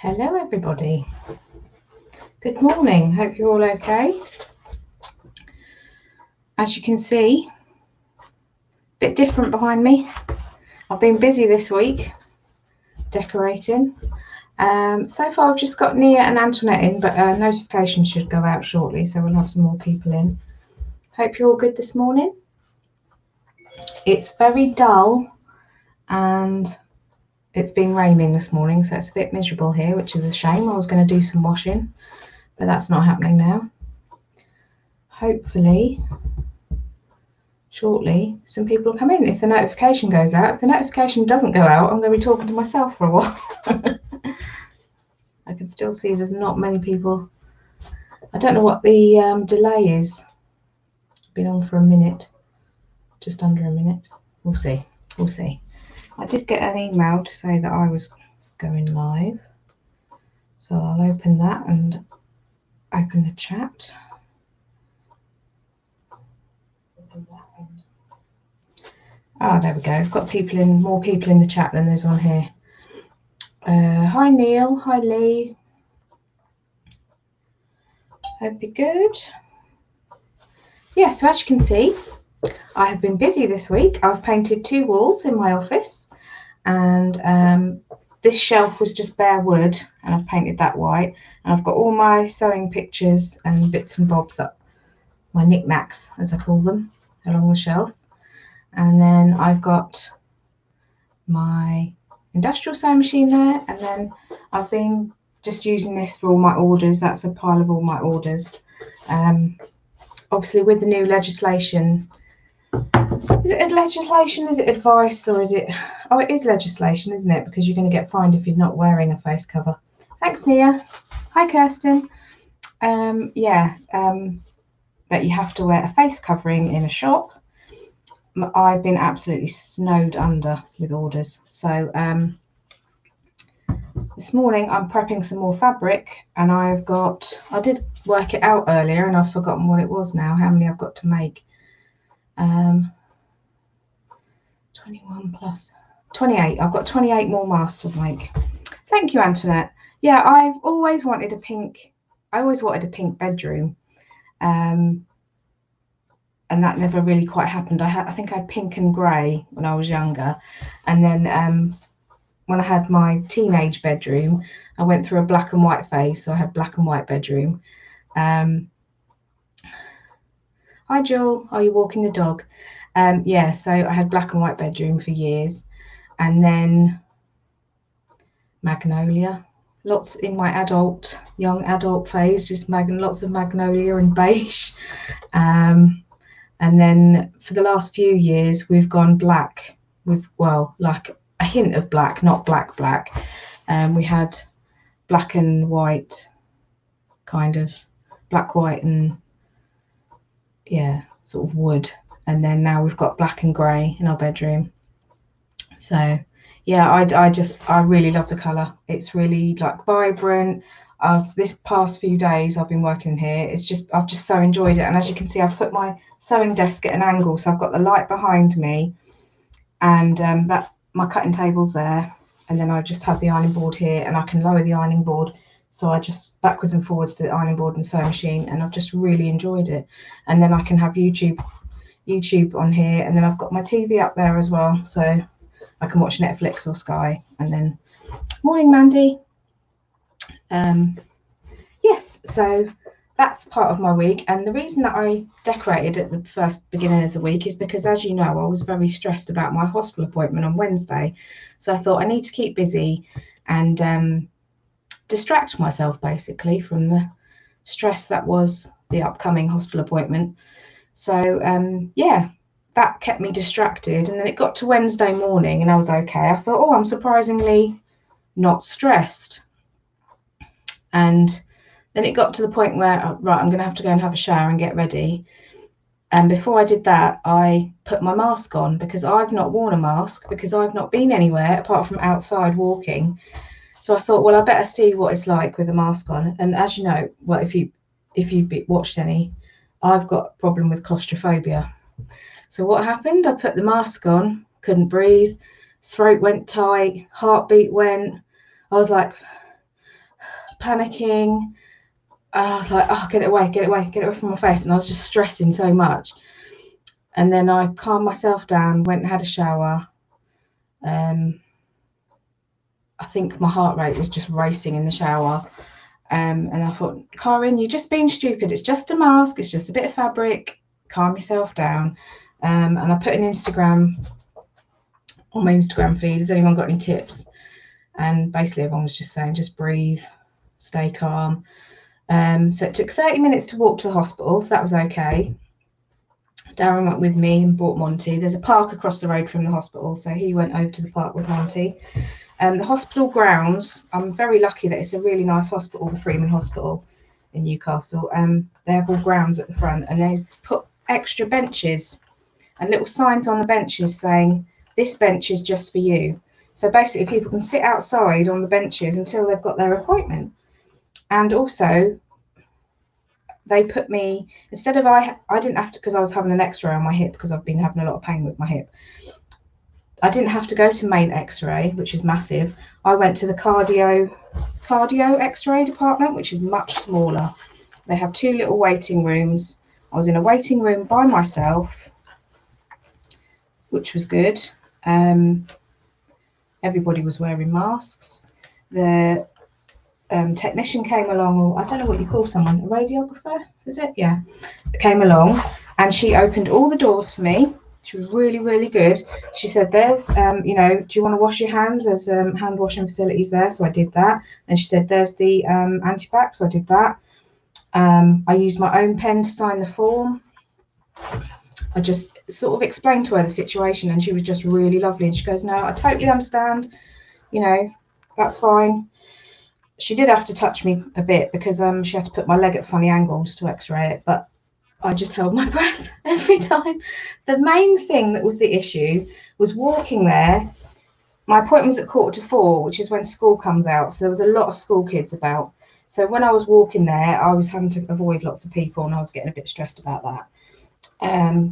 Hello everybody. Good morning. Hope you're all okay. As you can see, a bit different behind me. I've been busy this week decorating. So far I've just got Nia and Antoinette in, but notifications should go out shortly, so we'll have some more people in. Hope you're all good this morning. It's very dull and it's been raining this morning, so it's a bit miserable here, which is a shame. I was going to do some washing, but that's not happening now. Hopefully shortly some people will come in if the notification goes out. If the notification doesn't go out, I'm going to be talking to myself for a while. I can still see there's not many people. I don't know what the delay is. I've been on for a minute, just under a minute. We'll see. I did get an email to say that I was going live, so I'll open that and open the chat. There we go. I've got more people in the chat than there's on here. Hi Neil, hi Lee. Hope you're good. Yeah, so as you can see, I have been busy this week. I've painted 2 walls in my office, and this shelf was just bare wood, and I've painted that white. And I've got all my sewing pictures and bits and bobs, up my knickknacks as I call them, along the shelf. And then I've got my industrial sewing machine there, and then I've been just using this for all my orders. That's a pile of all my orders. Obviously with the new legislation, is it legislation, is it advice, or is it, oh, it is legislation, isn't it, because you're going to get fined if you're not wearing a face cover. Thanks Nia. Hi Kirsten. That you have to wear a face covering in a shop. I've been absolutely snowed under with orders, so this morning I'm prepping some more fabric, and I did work it out earlier and I've forgotten what it was now, how many I've got to make. 21 plus 28. I've got 28 more masks to make. Thank you Antoinette. Yeah, I always wanted a pink bedroom, and that never really quite happened. I think I had pink and grey when I was younger, and then when I had my teenage bedroom, I went through a black and white phase, so I had black and white bedroom. Hi Jewel, are you walking the dog? Yeah, so I had black and white bedroom for years, and then magnolia, lots in my young adult phase, just lots of magnolia and beige. And then for the last few years we've gone black with, well, like a hint of black, not black. We had black and white, kind of black, white and, yeah, sort of wood. And then now we've got black and grey in our bedroom. So yeah, I really love the colour. It's really like vibrant. This past few days I've been working here, I've just so enjoyed it. And as you can see, I've put my sewing desk at an angle, so I've got the light behind me, and that my cutting table's there, and then I just have the ironing board here, and I can lower the ironing board, so I just backwards and forwards to the ironing board and sewing machine, and I've just really enjoyed it. And then I can have YouTube on here, and then I've got my TV up there as well, so I can watch Netflix or Sky. And then morning Mandy. Yes, so that's part of my week. And the reason that I decorated at the first beginning of the week is because, as you know, I was very stressed about my hospital appointment on Wednesday. So I thought I need to keep busy and distract myself basically from the stress that was the upcoming hospital appointment. So yeah, that kept me distracted. And then it got to Wednesday morning and I was okay. I thought, oh, I'm surprisingly not stressed. And then it got to the point where, right, I'm going to have to go and have a shower and get ready. And before I did that, I put my mask on, because I've not worn a mask because I've not been anywhere apart from outside walking. So I thought, well, I better see what it's like with a mask on. And as you know, well, if you've watched any, I've got a problem with claustrophobia. So what happened? I put the mask on, couldn't breathe, throat went tight, heartbeat went. I was like, panicking. And I was like, oh, get it away from my face. And I was just stressing so much. And then I calmed myself down, went and had a shower. I think my heart rate was just racing in the shower. And I thought, Karin, you're just being stupid. It's just a mask. It's just a bit of fabric. Calm yourself down. And I put an Instagram on my Instagram feed. Has anyone got any tips? And basically everyone was just saying, just breathe, stay calm. So it took 30 minutes to walk to the hospital. So that was okay. Darren went with me and brought Monty. There's a park across the road from the hospital. So he went over to the park with Monty. The hospital grounds, I'm very lucky that it's a really nice hospital, the Freeman Hospital in Newcastle. They have all grounds at the front, and they put extra benches and little signs on the benches saying, this bench is just for you. So basically people can sit outside on the benches until they've got their appointment. And also they put me, instead of, I didn't have to, because I was having an x-ray on my hip because I've been having a lot of pain with my hip. I didn't have to go to main x-ray, which is massive. I went to the cardio x-ray department, which is much smaller. They have 2 little waiting rooms. I was in a waiting room by myself, which was good. Everybody was wearing masks. The technician came along, or I don't know what you call someone, a radiographer, is it? Yeah, came along, and she opened all the doors for me. She was really, really good. She said, there's, you know, do you want to wash your hands? There's hand washing facilities there. So I did that. And she said, there's the antibac. So I did that. I used my own pen to sign the form. I just sort of explained to her the situation, and she was just really lovely. And she goes, no, I totally understand. You know, that's fine. She did have to touch me a bit because she had to put my leg at funny angles to x-ray it. But I just held my breath every time. The main thing that was the issue was walking there. My appointment was at 3:45, which is when school comes out. So there was a lot of school kids about. So when I was walking there, I was having to avoid lots of people, and I was getting a bit stressed about that.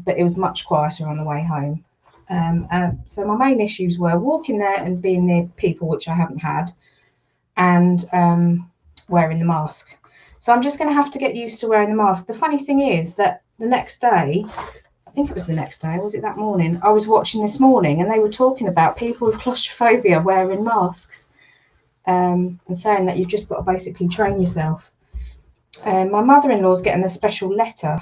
But it was much quieter on the way home. And so my main issues were walking there and being near people, which I haven't had, and wearing the mask. So I'm just going to have to get used to wearing the mask. The funny thing is that the next day, I think it was the next day, was it that morning? I was watching This Morning, and they were talking about people with claustrophobia wearing masks, and saying that you've just got to basically train yourself. My mother-in-law's getting a special letter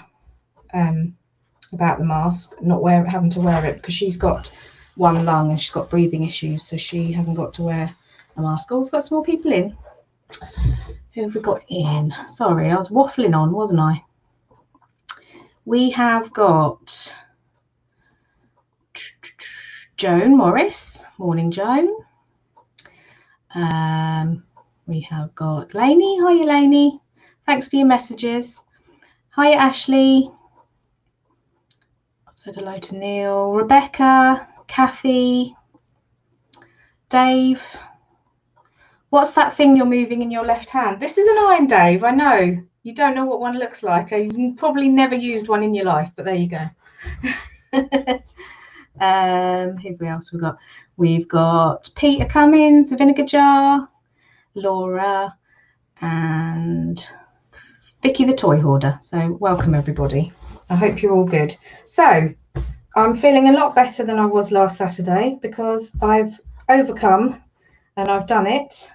about the mask, not having to wear it, because she's got one lung and she's got breathing issues, so she hasn't got to wear a mask. Oh, we've got some more people in. Who have we got in? Sorry, I was waffling on, wasn't I? We have got Joan Morris. Morning, Joan. We have got Lainey. Hiya, Lainey. Thanks for your messages. Hiya, Ashley. I've said hello to Neil. Rebecca, Kathy, Dave. What's that thing you're moving in your left hand? This is an iron, Dave. I know. You don't know what one looks like. You've probably never used one in your life, but there you go. Who else we got? We've got Peter Cummins, the Vinegar Jar, Laura, and Vicky the Toy Hoarder. So welcome, everybody. I hope you're all good. So I'm feeling a lot better than I was last Saturday, because I've overcome and I've done it.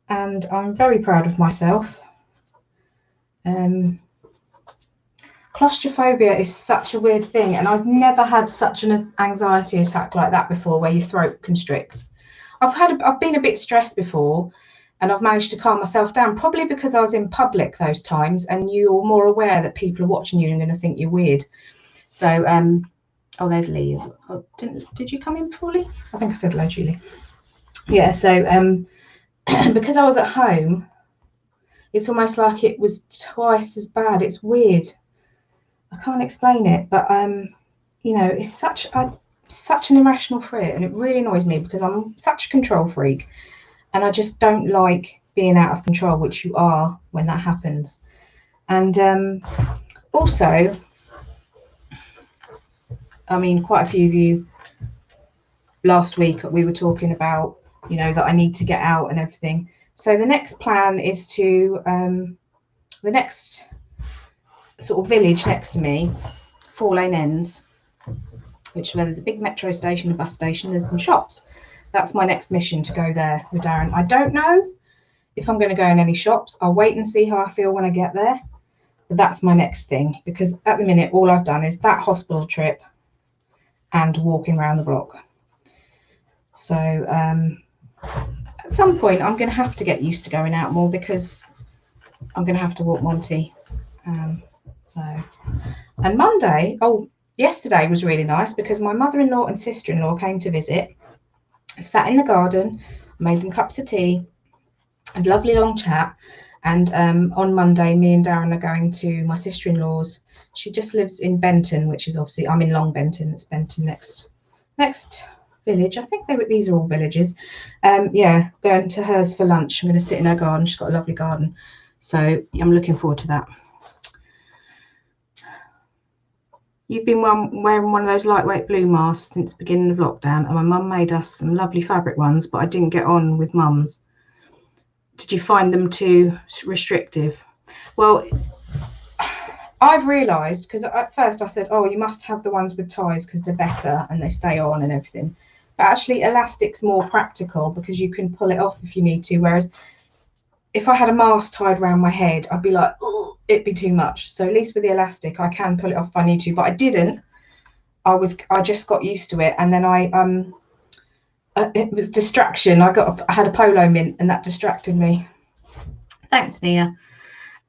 And I'm very proud of myself. Claustrophobia is such a weird thing, and I've never had such an anxiety attack like that before, where your throat constricts. I've been a bit stressed before, and I've managed to calm myself down, probably because I was in public those times, and you're more aware that people are watching you and going to think you're weird. So, oh, there's Lee. Oh, did you come in before, Lee? I think I said hello, Julie. Yeah. So, because I was at home, it's almost like it was twice as bad. It's weird. I can't explain it, but you know, it's such an irrational fear, and it really annoys me because I'm such a control freak, and I just don't like being out of control, which you are when that happens. And also, I mean, quite a few of you last week we were talking about, you know, that I need to get out and everything. So the next plan is to the next sort of village next to me, Four Lane Ends, which where there's a big metro station, a bus station, there's some shops. That's my next mission, to go there with Darren. I don't know if I'm going to go in any shops. I'll wait and see how I feel when I get there. But that's my next thing, because at the minute all I've done is that hospital trip and walking around the block. So at some point I'm going to have to get used to going out more, because I'm going to have to walk Monty. And Monday, yesterday was really nice, because my mother-in-law and sister-in-law came to visit. I sat in the garden, made them cups of tea, had a lovely long chat. And on Monday, me and Darren are going to my sister-in-law's. She just lives in Benton, which is obviously, I'm in Long Benton. It's Benton next village. I think these are all villages. Yeah, going to hers for lunch. I'm going to sit in her garden. She's got a lovely garden. So I'm looking forward to that. You've been wearing one of those lightweight blue masks since the beginning of lockdown, and my mum made us some lovely fabric ones, but I didn't get on with mum's. Did you find them too restrictive? Well, I've realised, because at first I said, oh, you must have the ones with ties because they're better and they stay on and everything. But actually elastic's more practical, because you can pull it off if you need to. Whereas if I had a mask tied around my head, I'd be like, oh, it'd be too much. So at least with the elastic, I can pull it off if I need to. But I didn't. I just got used to it, and then it was distraction. I had a polo mint, and that distracted me. Thanks, Nia.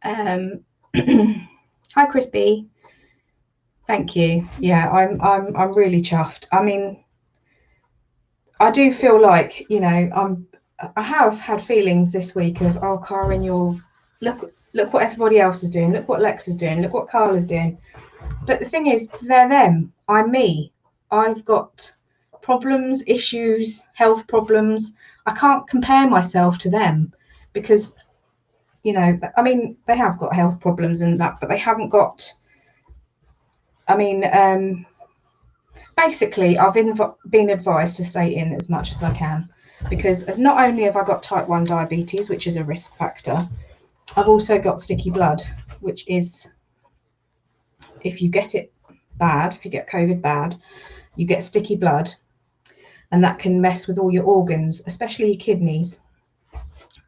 Hi, Crispy. Thank you. Yeah, I'm really chuffed. I mean, I do feel like, you know, I have had feelings this week of, oh, Karen, look what everybody else is doing. Look what Lex is doing. Look what Carla's doing. But the thing is, they're them. I'm me. I've got problems, issues, health problems. I can't compare myself to them, because, you know, I mean, they have got health problems and that, but they haven't got, I mean, basically, I've been advised to stay in as much as I can, because not only have I got type 1 diabetes, which is a risk factor, I've also got sticky blood, which is, if you get it bad, if you get COVID bad, you get sticky blood, and that can mess with all your organs, especially your kidneys.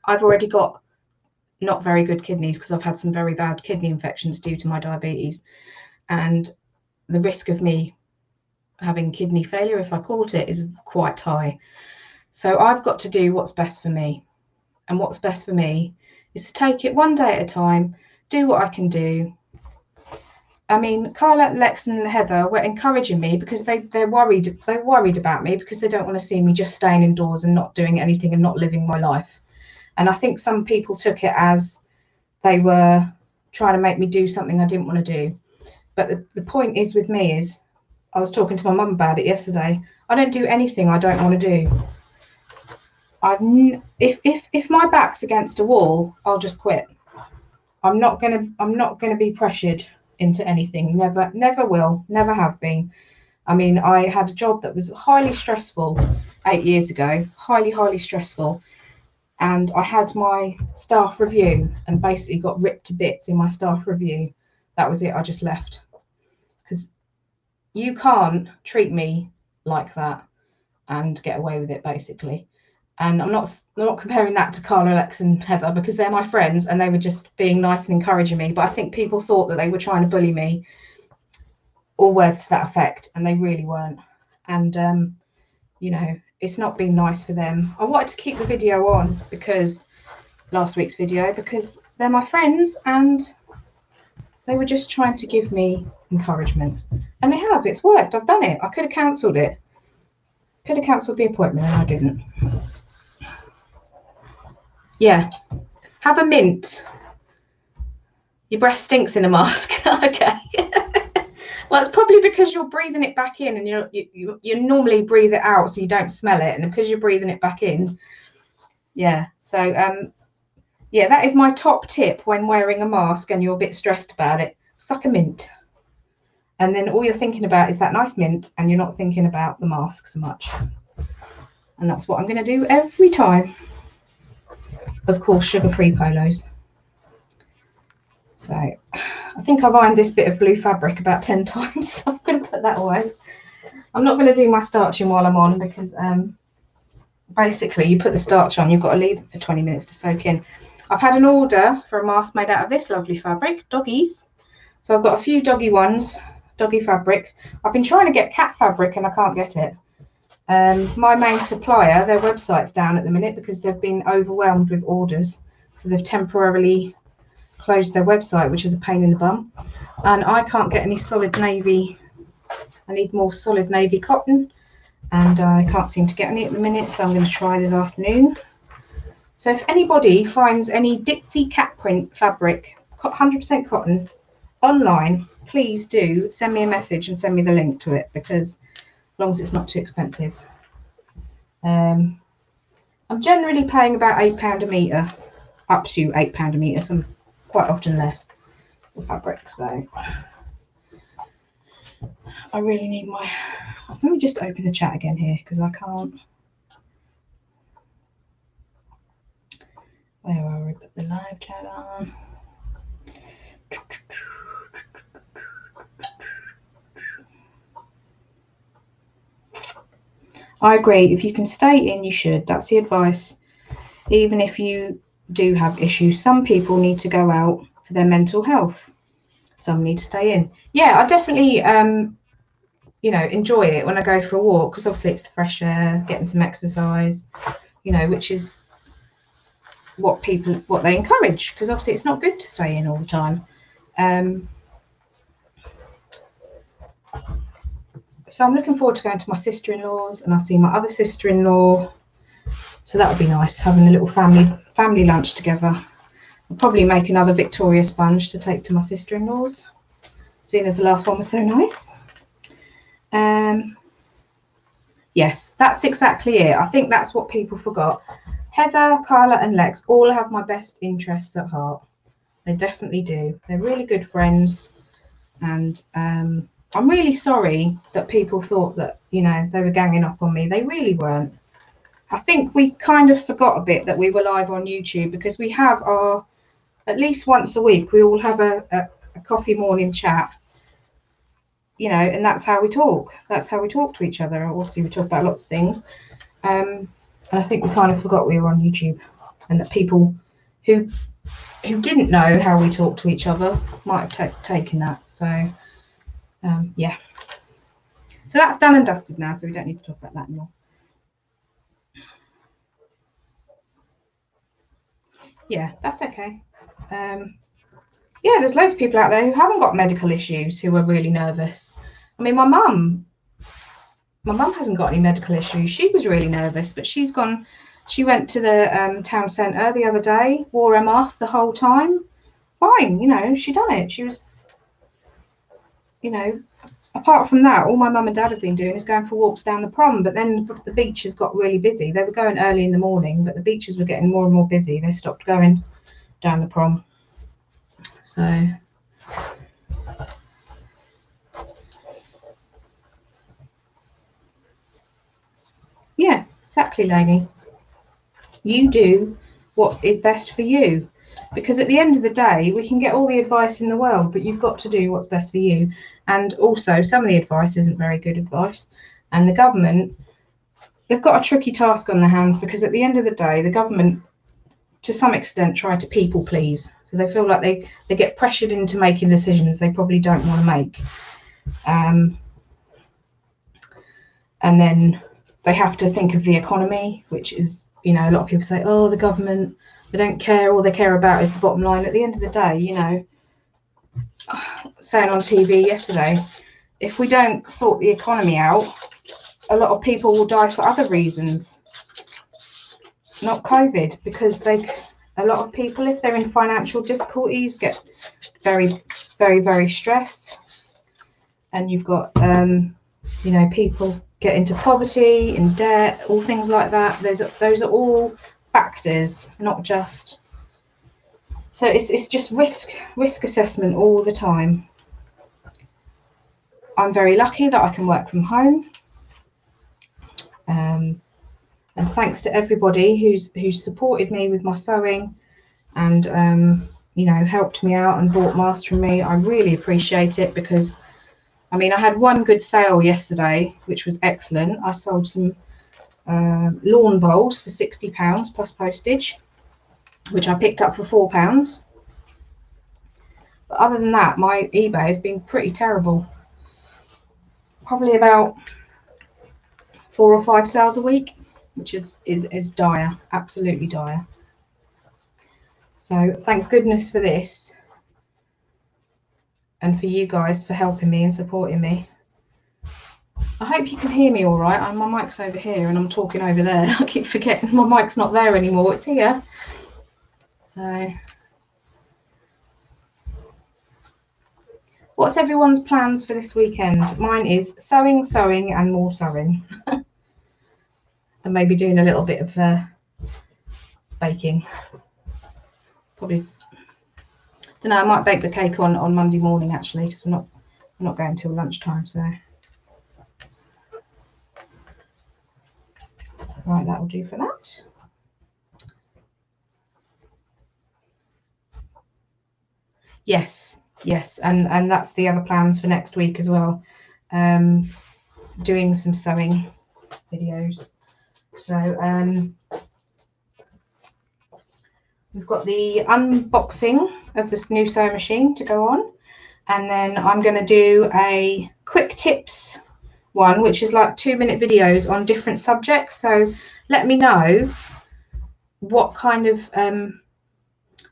I've already got not very good kidneys, because I've had some very bad kidney infections due to my diabetes, and the risk of me having kidney failure, if I caught it, is quite high. So I've got to do what's best for me, and what's best for me is to take it one day at a time, do what I can do. I mean, Carla, Lex and Heather were encouraging me, because they're worried about me, because they don't want to see me just staying indoors and not doing anything and not living my life. And I think some people took it as they were trying to make me do something I didn't want to do. But the point is with me is, I was talking to my mum about it yesterday, I don't do anything I don't want to do. If my back's against a wall, I'll just quit. I'm not gonna be pressured into anything. Never will, never have been. I mean, I had a job that was highly stressful 8 years ago, highly stressful. And I had my staff review and basically got ripped to bits in my staff review. That was it. I just left, because you can't treat me like that and get away with it, basically. And I'm not comparing that to Carla, Lex and Heather, because they're my friends and they were just being nice and encouraging me. But I think people thought that they were trying to bully me, or words to that effect, and they really weren't. And you know, it's not been nice for them. I wanted to keep the video on, because last week's video, because they're my friends and they were just trying to give me encouragement, and they have. It's worked. I've done it. I could have cancelled it. Could have cancelled the appointment, and I didn't. Yeah, have a mint. Your breath stinks in a mask. Okay. Well, it's probably because you're breathing it back in, and you normally breathe it out so you don't smell it, and because you're breathing it back in. Yeah. So yeah, that is my top tip when wearing a mask and you're a bit stressed about it. Suck a mint, and then all you're thinking about is that nice mint, and you're not thinking about the mask so much. And that's what I'm going to do every time. of course, sugar-free polos. So I think I've ironed this bit of blue fabric about 10 times, so I'm going to put that away. I'm not going to do my starching while I'm on, because basically you put the starch on, you've got to leave it for 20 minutes to soak in. I've had an order for a mask made out of this lovely fabric, doggies. So I've got a few doggy ones, doggy fabrics. I've been trying to get cat fabric and I can't get it. My main supplier, their website's down at the minute because they've been overwhelmed with orders. So they've temporarily closed their website, which is a pain in the bum. And I can't get any solid navy. I need more solid navy cotton, and I can't seem to get any at the minute, so I'm going to try this afternoon. So if anybody finds any Ditsy cat print fabric, 100% cotton, online, please do send me a message and send me the link to it, because as long as it's not too expensive. I'm generally paying about £8 a metre, up to £8 a metre, some quite often less for fabric. So I really need my, let me just open the chat again here, because I can't. Where are we? Put the live chat on. I agree. If you can stay in, you should. That's the advice. Even if you do have issues, some people need to go out for their mental health. Some need to stay in. Yeah, I definitely, you know, enjoy it when I go for a walk, because obviously it's the fresh air, getting some exercise, you know, which is what they encourage, because obviously it's not good to stay in all the time. So I'm looking forward to going to my sister-in-law's, and I'll see my other sister-in-law. So that would be nice, having a little family lunch together. I'll probably make another Victoria sponge to take to my sister-in-law's, seeing as the last one was so nice. Yes, that's exactly it. I think that's what people forgot. Heather, Carla and Lex all have my best interests at heart. They definitely do. They're really good friends, and I'm really sorry that people thought that, you know, they were ganging up on me. They really weren't. I think we kind of forgot a bit that we were live on YouTube, because we have our, at least once a week, we all have a coffee morning chat, you know, and that's how we talk. That's how we talk to each other. Obviously, we talk about lots of things. And I think we kind of forgot we were on YouTube, and that people who didn't know how we talk to each other might have taken that. So, yeah. So that's done and dusted now, so we don't need to talk about that anymore. Yeah, that's okay. Yeah, there's loads of people out there who haven't got medical issues who are really nervous. I mean, my mum hasn't got any medical issues. She was really nervous, but she went to the town centre the other day, wore her mask the whole time. Fine, you know, she done it. She was, you know, apart from that, all my mum and dad have been doing is going for walks down the prom. But then the beaches got really busy. They were going early in the morning, but the beaches were getting more and more busy. They stopped going down the prom. So yeah, exactly, Lainey. You do what is best for you, because at the end of the day, we can get all the advice in the world, but you've got to do what's best for you. And also, some of the advice isn't very good advice, and the government, they've got a tricky task on their hands, because at the end of the day, the government, to some extent, try to people please. So they feel like they get pressured into making decisions they probably don't want to make. And then they have to think of the economy, which is, you know, a lot of people say, oh, the government, they don't care, all they care about is the bottom line. At the end of the day, you know, saying on TV yesterday, if we don't sort the economy out, a lot of people will die for other reasons, not COVID, because a lot of people, if they're in financial difficulties, get very, very, very stressed. And you've got, you know, people get into poverty and debt, all things like that. Those are all factors, not just. So it's just risk assessment all the time. I'm very lucky that I can work from home. And thanks to everybody who's supported me with my sewing and you know, helped me out and bought masks from me. I really appreciate it, because I mean, I had one good sale yesterday, which was excellent. I sold some lawn bowls for £60 plus postage, which I picked up for £4. But other than that, my eBay has been pretty terrible. Probably about 4 or 5 sales a week, which is dire, absolutely dire. So thank goodness for this, and for you guys for helping me and supporting me. I hope you can hear me all right. My mic's over here and I'm talking over there. I keep forgetting my mic's not there anymore. It's here. So, what's everyone's plans for this weekend? Mine is sewing, and more sewing. And maybe doing a little bit of baking. Probably, don't know, I might bake the cake on Monday morning actually, because we're not going till lunchtime. So right, that will do for that. Yes, and that's the other plans for next week as well. Doing some sewing videos. So we've got the unboxing of this new sewing machine to go on, and then I'm going to do a quick tips one, which is like 2-minute videos on different subjects. So let me know what kind of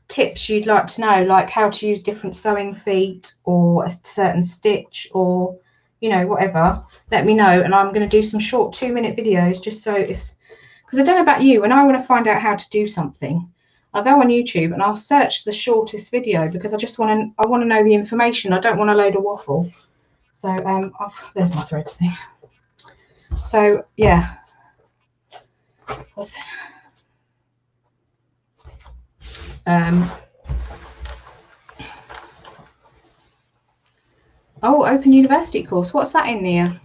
tips you'd like to know, like how to use different sewing feet or a certain stitch, or you know, whatever. Let me know, and I'm going to do some short 2-minute videos, just so because I don't know about you, when I want to find out how to do something, I'll go on YouTube and I'll search the shortest video, because I want to know the information. I don't want a load of waffle. So there's my threads thing. So yeah, what's that? Oh, Open University course. What's that in there?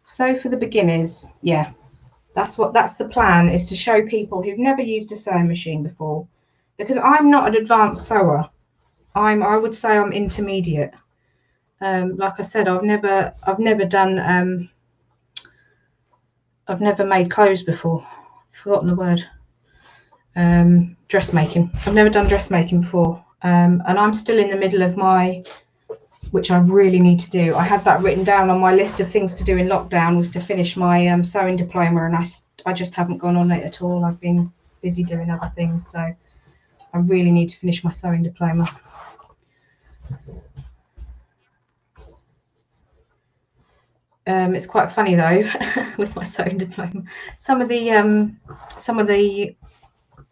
So for the beginners, yeah, that's the plan, is to show people who've never used a sewing machine before, because I'm not an advanced sewer. I would say I'm intermediate. Like I said, I've never done I've never made clothes before. Forgotten the word. Dressmaking. I've never done dressmaking before, and I'm still in the middle of my, which I really need to do. I had that written down on my list of things to do in lockdown, was to finish my sewing diploma, and I just haven't gone on it at all. I've been busy doing other things, so I really need to finish my sewing diploma. It's quite funny though, with my sewing diploma. Some of the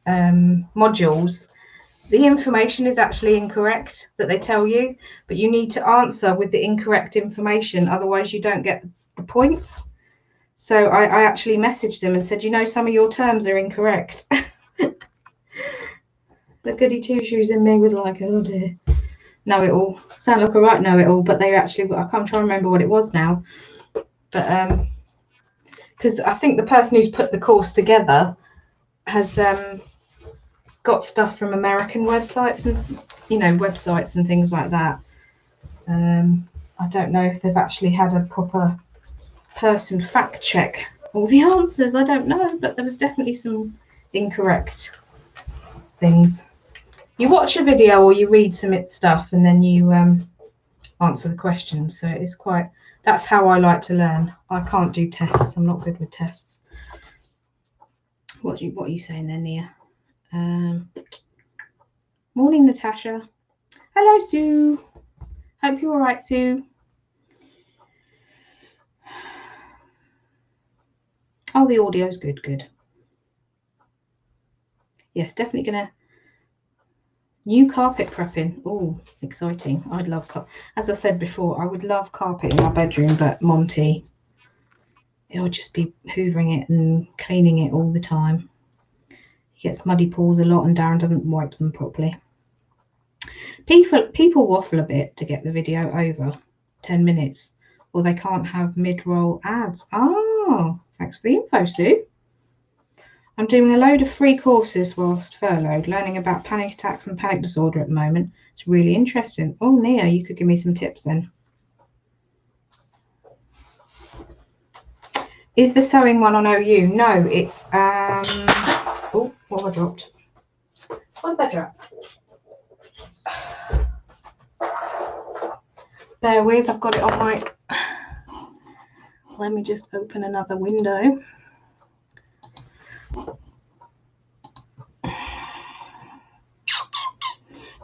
modules, the information is actually incorrect that they tell you, but you need to answer with the incorrect information, otherwise you don't get the points. So I actually messaged them and said, you know, some of your terms are incorrect. The goody two shoes in me was like, oh dear, know it all. Sound like a right know it all, but they actually, I can't try and remember what it was now. But because I think the person who's put the course together has got stuff from American websites and, you know, websites and things like that. I don't know if they've actually had a proper person fact check all the answers. I don't know, but there was definitely some incorrect things. You watch a video or you read some stuff and then you answer the questions. So it's quite, that's how I like to learn. I can't do tests. I'm not good with tests. What are you saying there, Nia? Morning, Natasha. Hello, Sue. Hope you're all right, Sue. Oh, the audio's good. Yes, definitely gonna. New carpet prepping. Oh, exciting. I'd love, as I said before, I would love carpet in my bedroom, but Monty, it would just be hoovering it and cleaning it all the time. He gets muddy paws a lot and Darren doesn't wipe them properly. People waffle a bit to get the video over 10 minutes, or they can't have mid-roll ads. Oh, Thanks for the info, Sue. I'm doing a load of free courses whilst furloughed, learning about panic attacks and panic disorder at the moment. It's really interesting. Oh, Nia, you could give me some tips then. Is the sewing one on OU? No, it's oh, what have I dropped? What have I dropped? Bear with, I've got it on my... Let me just open another window.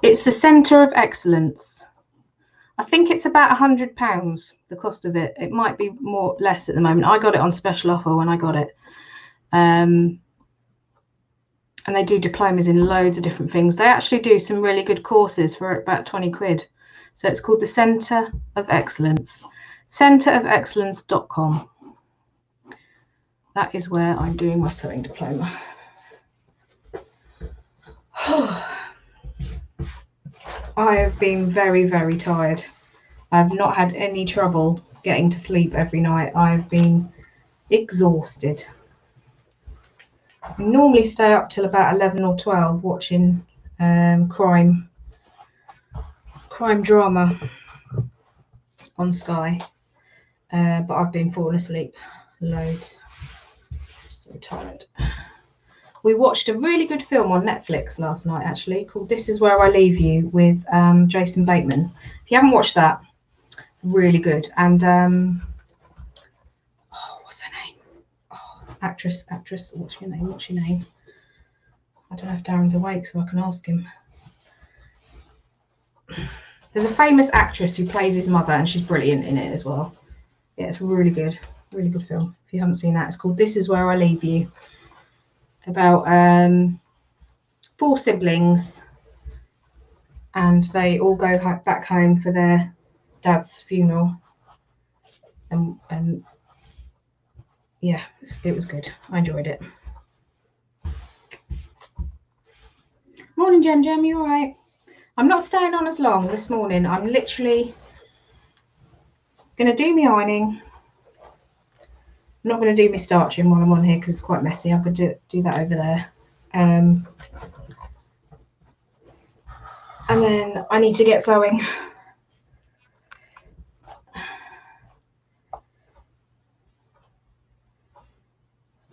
It's the Centre of Excellence. I think it's about £100, the cost of it. It might be less at the moment. I got it on special offer when I got it. And they do diplomas in loads of different things. They actually do some really good courses for about 20 quid. So it's called the Centre of Excellence. centreofexcellence.com. That is where I'm doing my sewing diploma. I have been very, very tired. I've not had any trouble getting to sleep every night. I've been exhausted. I normally stay up till about 11 or 12 watching crime drama on Sky, but I've been falling asleep loads. I'm so tired. We watched a really good film on Netflix last night, actually, called This Is Where I Leave You, with Jason Bateman. If you haven't watched that, really good. And oh, what's her name? Oh, actress. What's your name? I don't know if Darren's awake, so I can ask him. There's a famous actress who plays his mother, and she's brilliant in it as well. Yeah, it's really good film. If you haven't seen that, it's called This Is Where I Leave You. About 4 siblings, and they all go back home for their dad's funeral. And yeah, it was good. I enjoyed it. Morning, Jem. You all right? I'm not staying on as long this morning. I'm literally going to do my ironing. I'm not going to do my starching while I'm on here because it's quite messy. I could do that over there. And then I need to get sewing.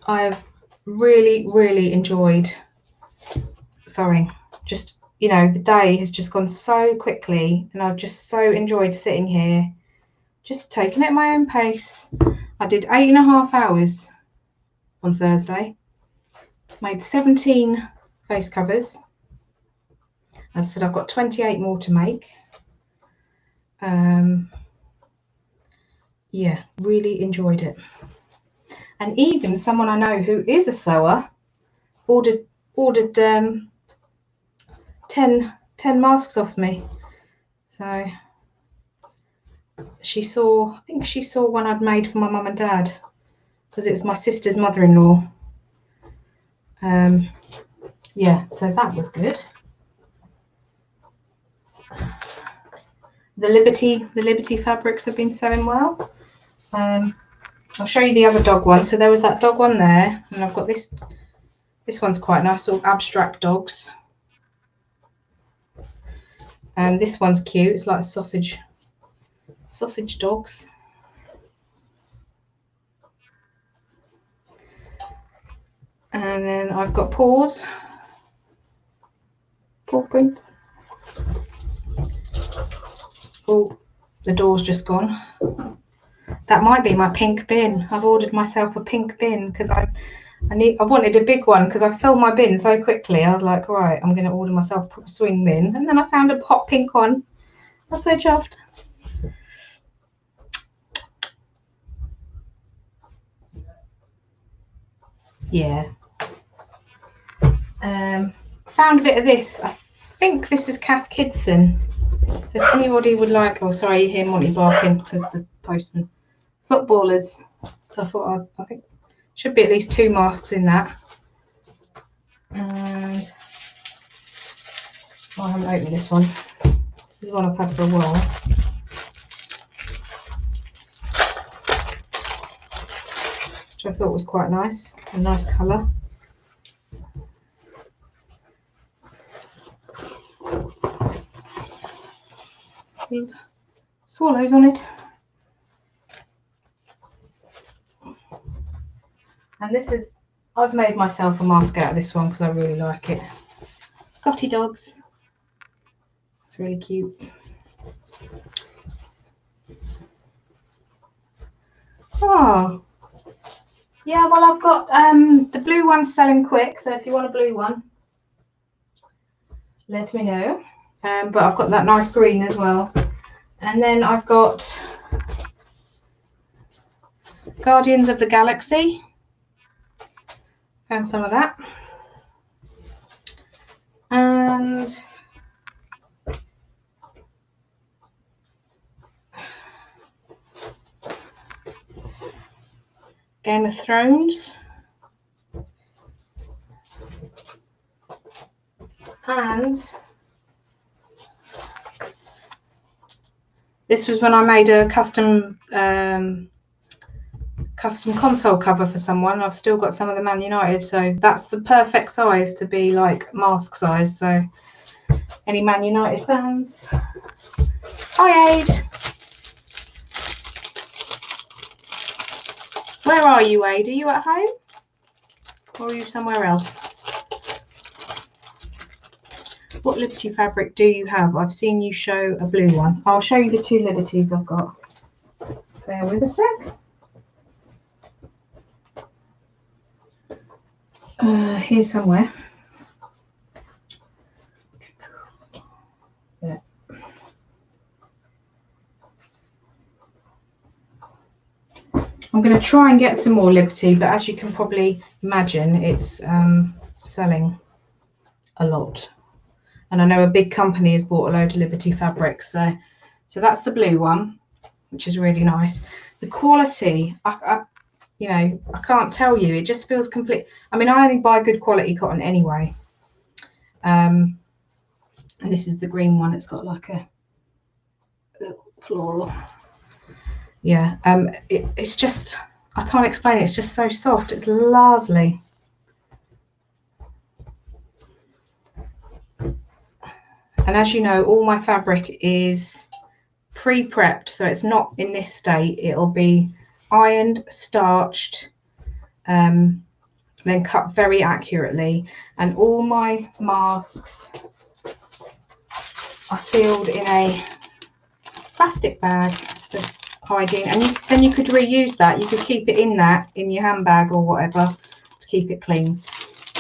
I've really, really enjoyed sewing. Just, you know, the day has just gone so quickly, and I've just so enjoyed sitting here, just taking it at my own pace. I did 8.5 hours on Thursday. Made 17 face covers. As I said, I've got 28 more to make. Yeah, really enjoyed it. And even someone I know who is a sewer ordered 10 masks off me. So she saw, I think she saw one I'd made for my mum and dad, because it was my sister's mother-in-law. Yeah, so that was good. The Liberty fabrics have been sewing well. I'll show you the other dog one. So there was that dog one there, and I've got this one's quite nice, sort of abstract dogs. And this one's cute. It's like sausage dogs. And then I've got paw print. Oh, the door's just gone. That might be my pink bin. I've ordered myself a pink bin because I wanted a big one because I filled my bin so quickly. I was like, right, I'm going to order myself a swing bin, and then I found a hot pink one. I was so chuffed. Yeah. Found a bit of this. I think this is Cath Kidston. So if anybody would like, oh sorry, you hear Monty barking because the postman. Footballers. So I thought I think should be at least 2 masks in that. And I haven't opened this one. This is one I've had for a while. which I thought was quite nice, a nice colour. Swallows on it. And this is, I've made myself a mask out of this one because I really like it. Scotty dogs. It's really cute. Oh, yeah, well, I've got the blue one selling quick, so if you want a blue one, let me know. But I've got that nice green as well. And then I've got Guardians of the Galaxy. Found some of that. And Game of Thrones. And this was when I made a custom console cover for someone. I've still got some of the Man United, so that's the perfect size to be like mask size. So any Man United fans? Hi, Aid. Where are you, Aid? Are you at home? Or are you somewhere else? What Liberty fabric do you have? I've seen you show a blue one. I'll show you the two Liberties I've got. Bear with a sec. Here somewhere. Yeah. I'm going to try and get some more Liberty, but as you can probably imagine, it's selling a lot. And I know a big company has bought a load of Liberty fabrics, so that's the blue one, which is really nice. The quality, you know, I can't tell you. It just feels complete. I mean, I only buy good quality cotton anyway. And this is the green one. It's got like a floral. Yeah. It's just, I can't explain it. It's just so soft. It's lovely. And as you know, all my fabric is pre-prepped, so it's not in this state. It'll be ironed, starched, then cut very accurately, and all my masks are sealed in a plastic bag for hygiene. And then you could reuse that. You could keep it in that in your handbag or whatever to keep it clean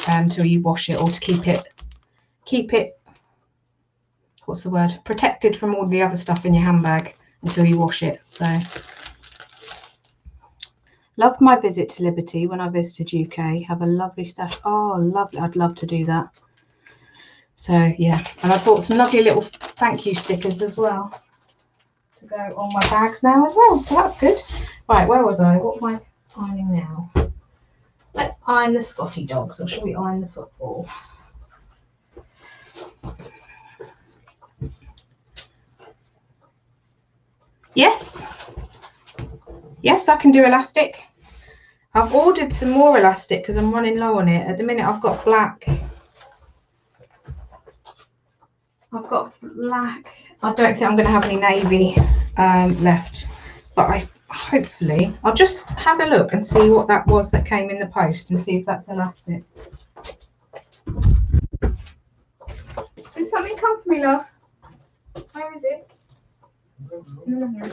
until you wash it, or to keep it, what's the word, protected from all the other stuff in your handbag until you wash it. So loved my visit to Liberty when I visited UK. Have a lovely stash. Oh, lovely. I'd love to do that. So yeah, and I bought some lovely little thank you stickers as well to go on my bags now as well. So that's good. Right, where was I? What am I ironing now? Let's iron the Scotty dogs, or shall we iron the football? Yes, I can do elastic. I've ordered some more elastic because I'm running low on it. At the minute I've got black. I don't think I'm going to have any navy left, but hopefully I'll just have a look and see what that was that came in the post and see if that's elastic. Did something come for me, love? Where is it? Mm-hmm.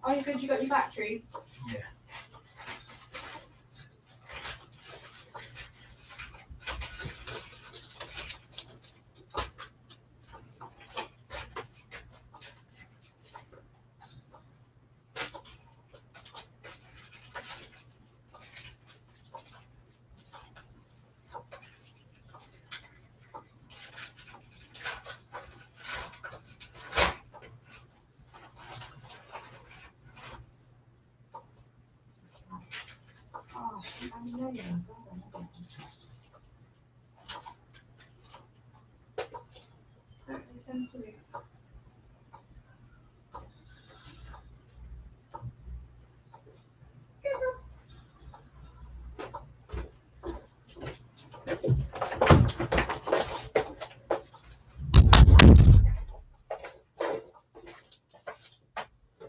Are you good? You got your batteries? Yeah.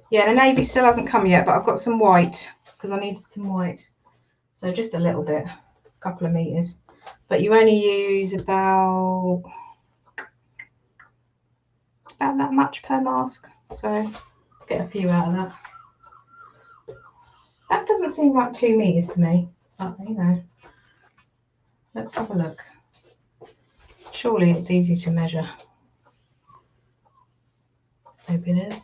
Yeah, the navy still hasn't come yet, but I've got some white because I needed some white. So just a little bit, a couple of meters. But you only use about that much per mask. So get a few out of that. That doesn't seem like 2 meters to me, but you know, let's have a look. Surely it's easy to measure. Maybe it is.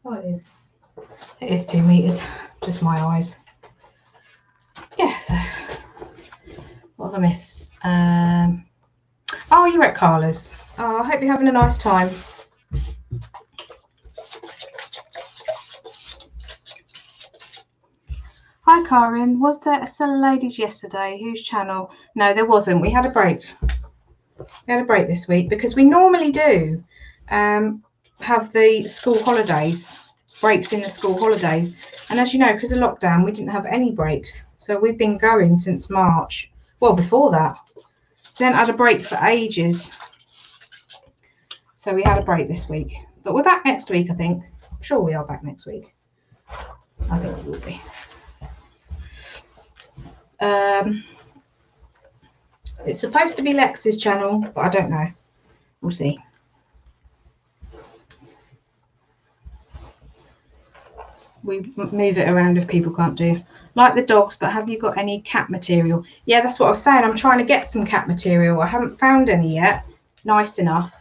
Oh, it is. It is 2 meters, just my eyes. Yeah, so what have I missed? Oh, you're at Carla's. Oh, I hope you're having a nice time. Hi, Karen. Was there a Cellar Ladies yesterday? Whose channel? No, there wasn't. We had a break. We had a break this week because we normally do have the school holidays, breaks in the school holidays. And as you know, because of lockdown, we didn't have any breaks. So we've been going since March. Well, before that. We hadn't had a break for ages. So we had a break this week. But we're back next week, I think. I'm sure we are back next week. I think we will be. It's supposed to be Lex's channel, but I don't know. We'll see. We move it around if people can't do. Like the dogs, but have you got any cat material? Yeah, that's what I was saying. I'm trying to get some cat material. I haven't found any yet. Nice enough.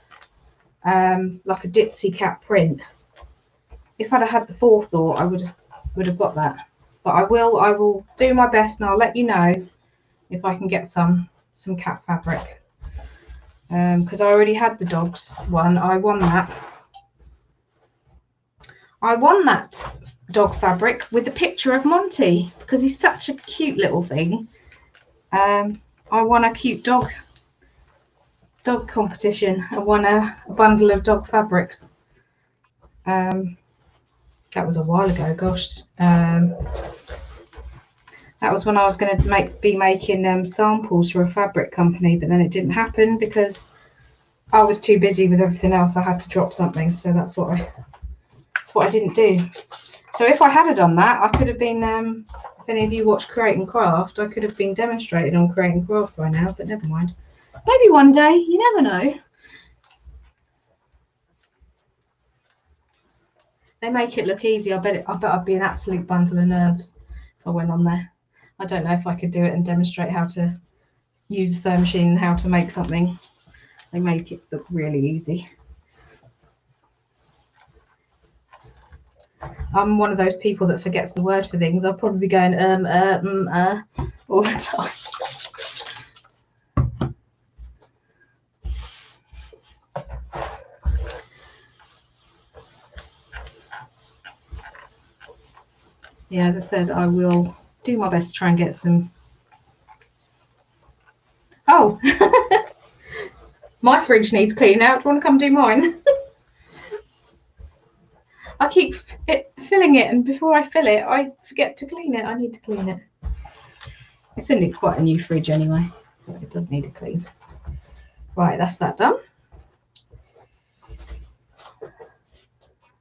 Like a Ditsy cat print. If I'd have had the forethought, I would have got that. But I will do my best, and I'll let you know if I can get some cat fabric. Because I already had the dogs one. I won that. I won that dog fabric with the picture of Monty because he's such a cute little thing. I won a cute dog competition. I won a bundle of dog fabrics. That was a while ago, gosh. That was when I was going to be making samples for a fabric company, but then it didn't happen because I was too busy with everything else. I had to drop something, so that's what I didn't do. So if I had done that, I could have been. If any of you watch Create and Craft, I could have been demonstrating on Create and Craft by now. But never mind. Maybe one day. You never know. They make it look easy. I bet I'd be an absolute bundle of nerves if I went on there. I don't know if I could do it and demonstrate how to use a sewing machine and how to make something. They make it look really easy. I'm one of those people that forgets the word for things. I'll probably be going all the time. Yeah, as I said, I will do my best to try and get some. Oh, my fridge needs cleaning out. Do you want to come do mine? I keep filling it, and before I fill it, I forget to clean it. I need to clean it. It's in quite a new fridge anyway, but it does need a clean. Right, that's that done.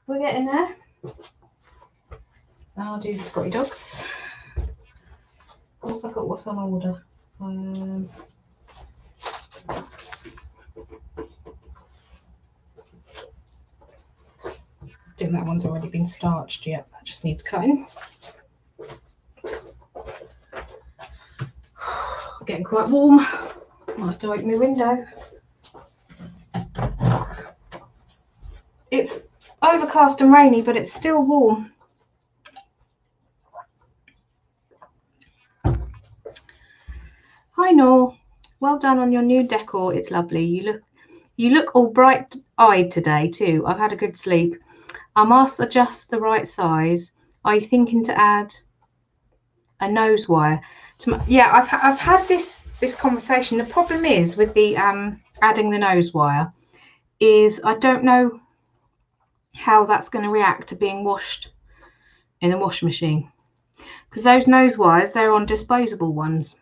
We're getting there. I'll do the Scotty dogs. Oh, I forgot what's on order. I think that one's already been starched. Yep, that just needs cutting. Getting quite warm. I'll have to open the window. It's overcast and rainy, but it's still warm. Hi Noel, well done on your new decor. It's lovely. You look all bright-eyed today too. I've had a good sleep. I must adjust the right size. Are you thinking to add a nose wire? Yeah, I've had this conversation. The problem is with the adding the nose wire is I don't know how that's going to react to being washed in the washing machine, because those nose wires, they're on disposable ones.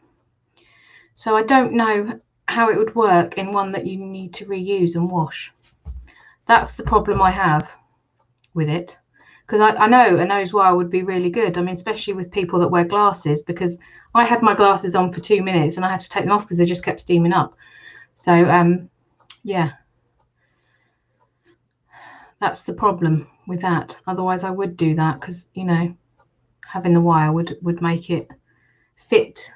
So I don't know how it would work in one that you need to reuse and wash. That's the problem I have with it, because I know a nose wire would be really good. I mean, especially with people that wear glasses, because I had my glasses on for 2 minutes and I had to take them off because they just kept steaming up. So yeah, that's the problem with that. Otherwise I would do that, because, you know, having the wire would make it fit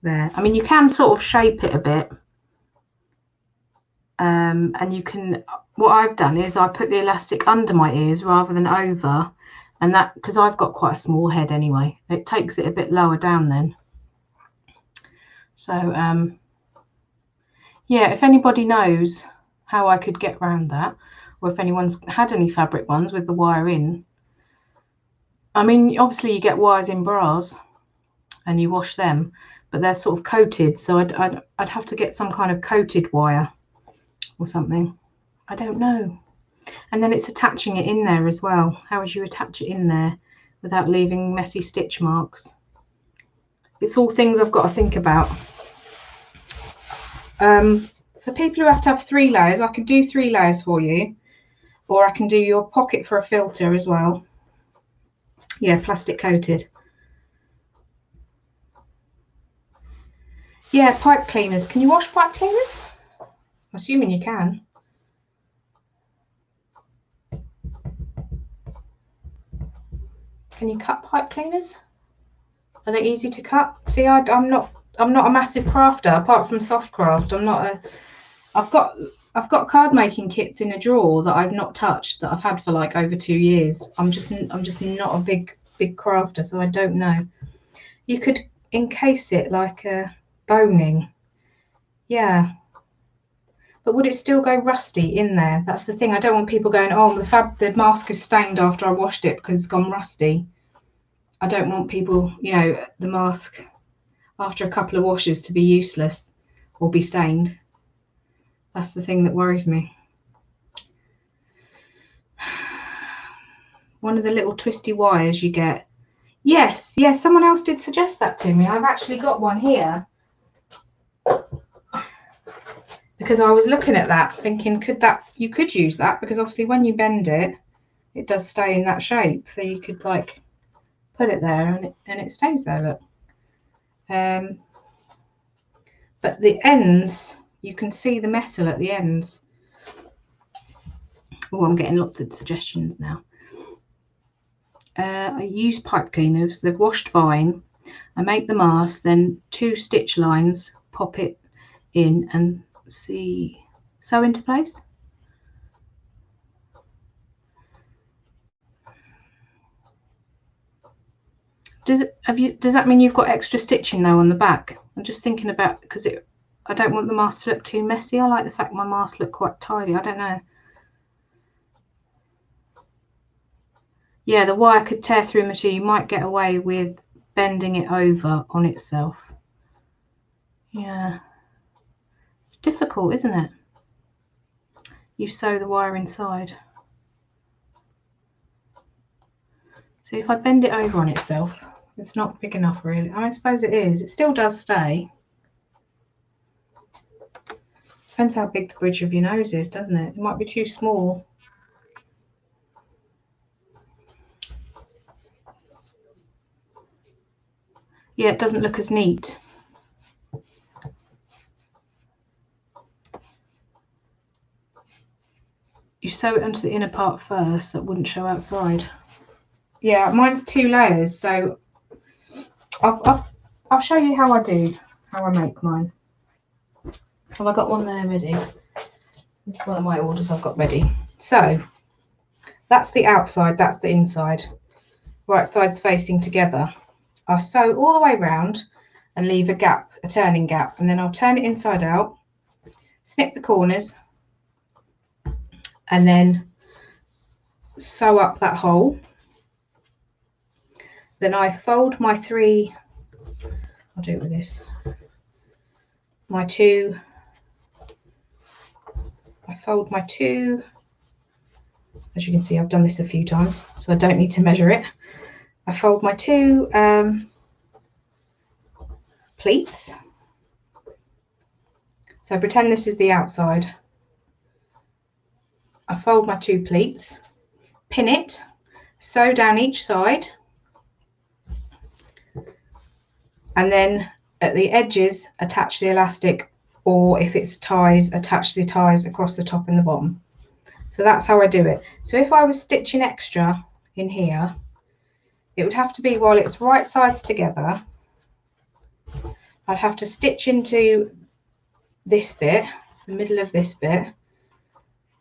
there. I mean, you can sort of shape it a bit, and you can, what I've done is I put the elastic under my ears rather than over, and that, because I've got quite a small head anyway, it takes it a bit lower down then. So yeah, if anybody knows how I could get around that, or if anyone's had any fabric ones with the wire in. I mean, obviously you get wires in bras and you wash them, but they're sort of coated, so I'd have to get some kind of coated wire or something. I don't know. And then it's attaching it in there as well. How would you attach it in there without leaving messy stitch marks? It's all things I've got to think about. For people who have to have 3 layers, I could do 3 layers for you, or I can do your pocket for a filter as well. Yeah, plastic coated. Yeah, pipe cleaners. Can you wash pipe cleaners? I'm assuming you can. Can you cut pipe cleaners? Are they easy to cut? See, I'm not a massive crafter apart from soft craft. I'm not a. I've got card making kits in a drawer that I've not touched, that I've had for like over 2 years. I'm just not a big crafter, so I don't know. You could encase it like a boning. Yeah. But would it still go rusty in there? That's the thing. I don't want people going, oh, the mask is stained after I washed it because it's gone rusty. I don't want people, you know, the mask after a couple of washes to be useless or be stained. That's the thing that worries me. One of the little twisty wires you get. Yes, someone else did suggest that to me. I've actually got one here, because I was looking at that thinking, you could use that, because obviously when you bend it, it does stay in that shape. So you could like put it there and it stays there, look. But the ends, you can see the metal at the ends. Oh, I'm getting lots of suggestions now. I use pipe cleaners. They've washed fine. I make the mask, then 2 stitch lines, pop it in and sew into place. Does that mean you've got extra stitching though on the back? I'm just thinking about, because I don't want the mask to look too messy. I like the fact my mask look quite tidy. I don't know. Yeah, the wire could tear through a machine. You might get away with bending it over on itself. Yeah, it's difficult, isn't it? You sew the wire inside. So if I bend it over on itself, it's not big enough really. I suppose it is. It still does stay. Depends how big the bridge of your nose is, doesn't it? It might be too small. Yeah, it doesn't look as neat. You sew it onto the inner part first, that wouldn't show outside. Yeah, mine's 2 layers, so I'll show you how I make mine. Have I got one there ready? This is one of my orders I've got ready. So that's the outside, that's the inside. Right sides facing together. I'll sew all the way around and leave a gap, a turning gap, and then I'll turn it inside out, snip the corners, and then sew up that hole. Then I fold my three, I'll do it with this, I fold my two, as you can see I've done this a few times so I don't need to measure it. I fold my two pleats, so pretend this is the outside. I fold my two pleats, pin it, sew down each side, and then at the edges attach the elastic, or if it's ties, attach the ties across the top and the bottom. So that's how I do it. So if I was stitching extra in here, it would have to be while it's right sides together. I'd have to stitch into this bit, the middle of this bit,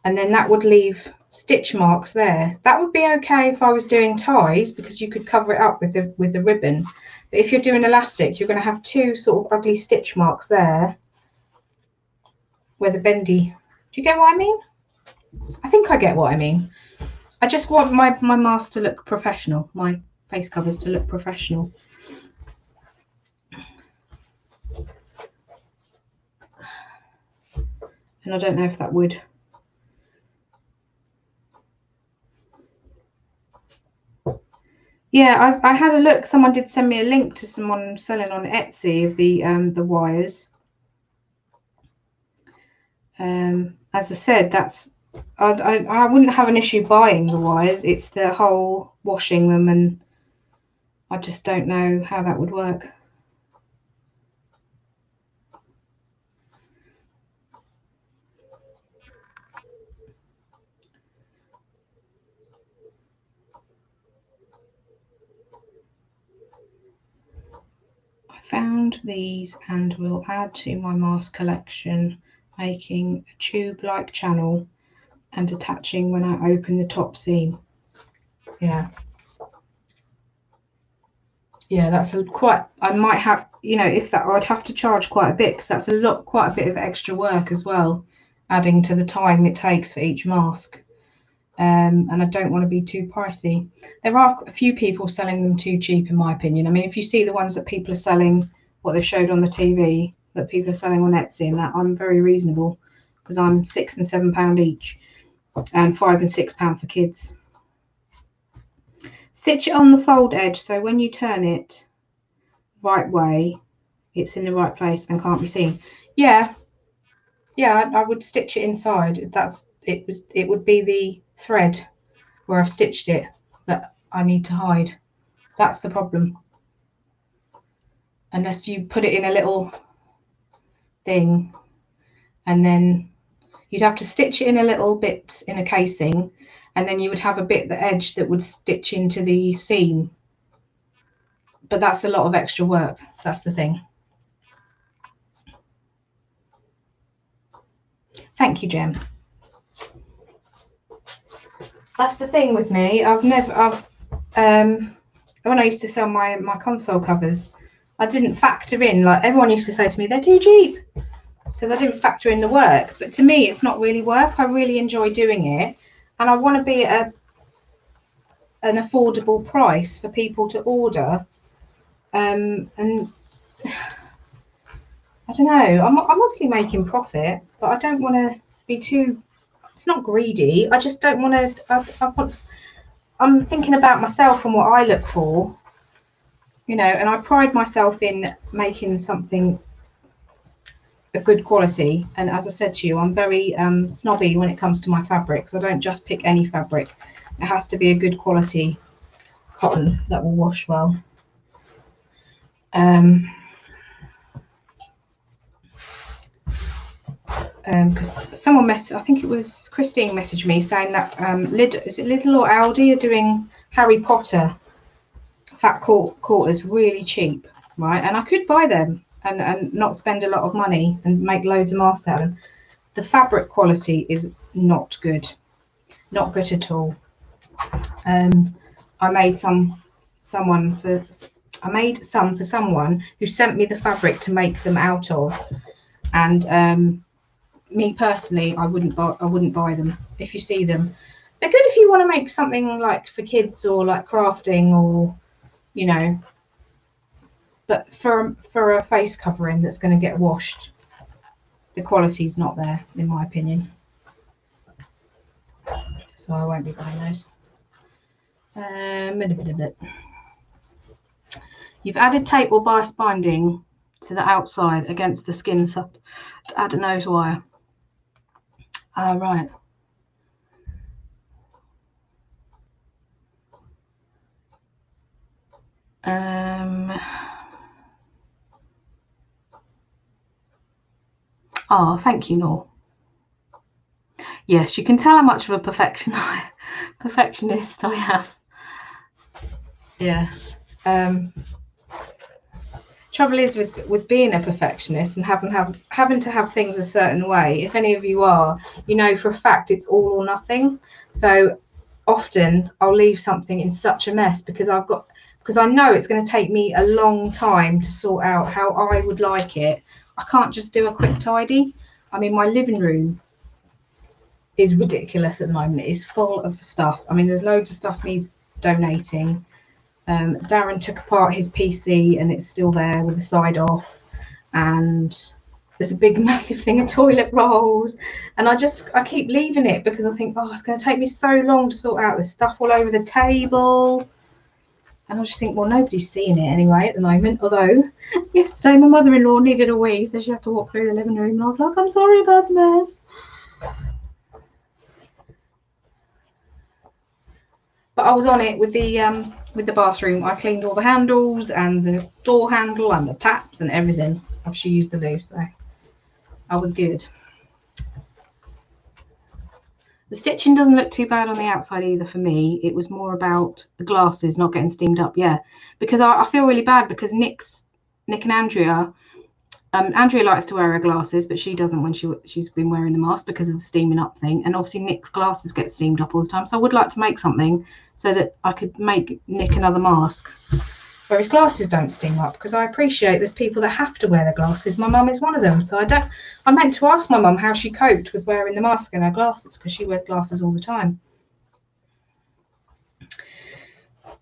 and then that would leave stitch marks there. That would be okay if I was doing ties, because you could cover it up with the ribbon. But if you're doing elastic, you're going to have two sort of ugly stitch marks there where the bendy, do you get what I mean? I think I get what I mean. I just want my mask to look professional, my face covers to look professional. And I don't know if that would. Yeah, I had a look. Someone did send me a link to someone selling on Etsy of the wires. As I said, that's I wouldn't have an issue buying the wires. It's the whole washing them, and I just don't know how that would work. I found these and will add to my mask collection, making a tube-like channel and attaching when I open the top seam. Yeah, that's I might have, you know, if that, I'd have to charge quite a bit, because that's quite a bit of extra work as well, adding to the time it takes for each mask. And I don't want to be too pricey. There are a few people selling them too cheap, in my opinion. I mean, if you see the ones that people are selling, what they've showed on the TV, that people are selling on Etsy, and that, I'm very reasonable, because I'm £6 and £7 each, and £5 and £6 for kids. Stitch it on the fold edge, so when you turn it right way, it's in the right place and can't be seen. Yeah, I would stitch it inside. It would be the thread where I've stitched it that I need to hide. That's the problem. Unless you put it in a little thing, and then you'd have to stitch it in a little bit in a casing, and then you would have a bit, the edge, that would stitch into the seam. But that's a lot of extra work. That's the thing. Thank you, Jem. That's the thing with me. When I used to sell my console covers, I didn't factor in, like everyone used to say to me, they're too cheap, because I didn't factor in the work. But to me, it's not really work. I really enjoy doing it, and I want to be at an affordable price for people to order. And I don't know, I'm obviously making profit, but I don't want to be too, it's not greedy. I just don't want to, I'm thinking about myself and what I look for, you know, and I pride myself in making something of good quality. And as I said to you, I'm very snobby when it comes to my fabrics. I don't just pick any fabric. It has to be a good quality cotton that will wash well. Because someone I think it was Christine, messaged me saying that is it Lidl or Aldi are doing Harry Potter fat quarters really cheap, right? And I could buy them and not spend a lot of money and make loads of masks out of them. The fabric quality is not good at all. I made some for someone who sent me the fabric to make them out of, and me personally, I wouldn't buy them. If you see them, they're good if you want to make something like for kids or like crafting or, you know, but for a face covering that's going to get washed, the quality's not there, in my opinion. So I won't be buying those. You've added tape or bias binding to the outside against the skin to add a nose wire. Right. Oh, thank you, Nor. Yes, you can tell how much of a perfectionist I am. Yeah. Trouble is with being a perfectionist and having to have things a certain way. If any of you are, you know for a fact it's all or nothing. So often I'll leave something in such a mess because I know it's going to take me a long time to sort out how I would like it. I can't just do a quick tidy. I mean, my living room is ridiculous at the moment. It is full of stuff. I mean, there's loads of stuff needs donating. Darren took apart his PC and it's still there with the side off, and there's a big massive thing of toilet rolls, and I keep leaving it because I think, oh, it's going to take me so long to sort out. There's stuff all over the table, and I just think, well, nobody's seeing it anyway at the moment. Although yesterday my mother-in-law needed a wee, so she had to walk through the living room, and I was like, I'm sorry about the mess. But I was on it with the bathroom. I cleaned all the handles and the door handle and the taps and everything after she used the loo, so I was good. The stitching doesn't look too bad on the outside either for me. It was more about the glasses not getting steamed up. Yeah, because I feel really bad because Nick and Andrea. Andrea likes to wear her glasses, but she doesn't when she's been wearing the mask because of the steaming up thing. And obviously Nick's glasses get steamed up all the time. So I would like to make something so that I could make Nick another mask where his glasses don't steam up, because I appreciate there's people that have to wear their glasses. My mum is one of them. So I meant to ask my mum how she coped with wearing the mask and her glasses, because she wears glasses all the time.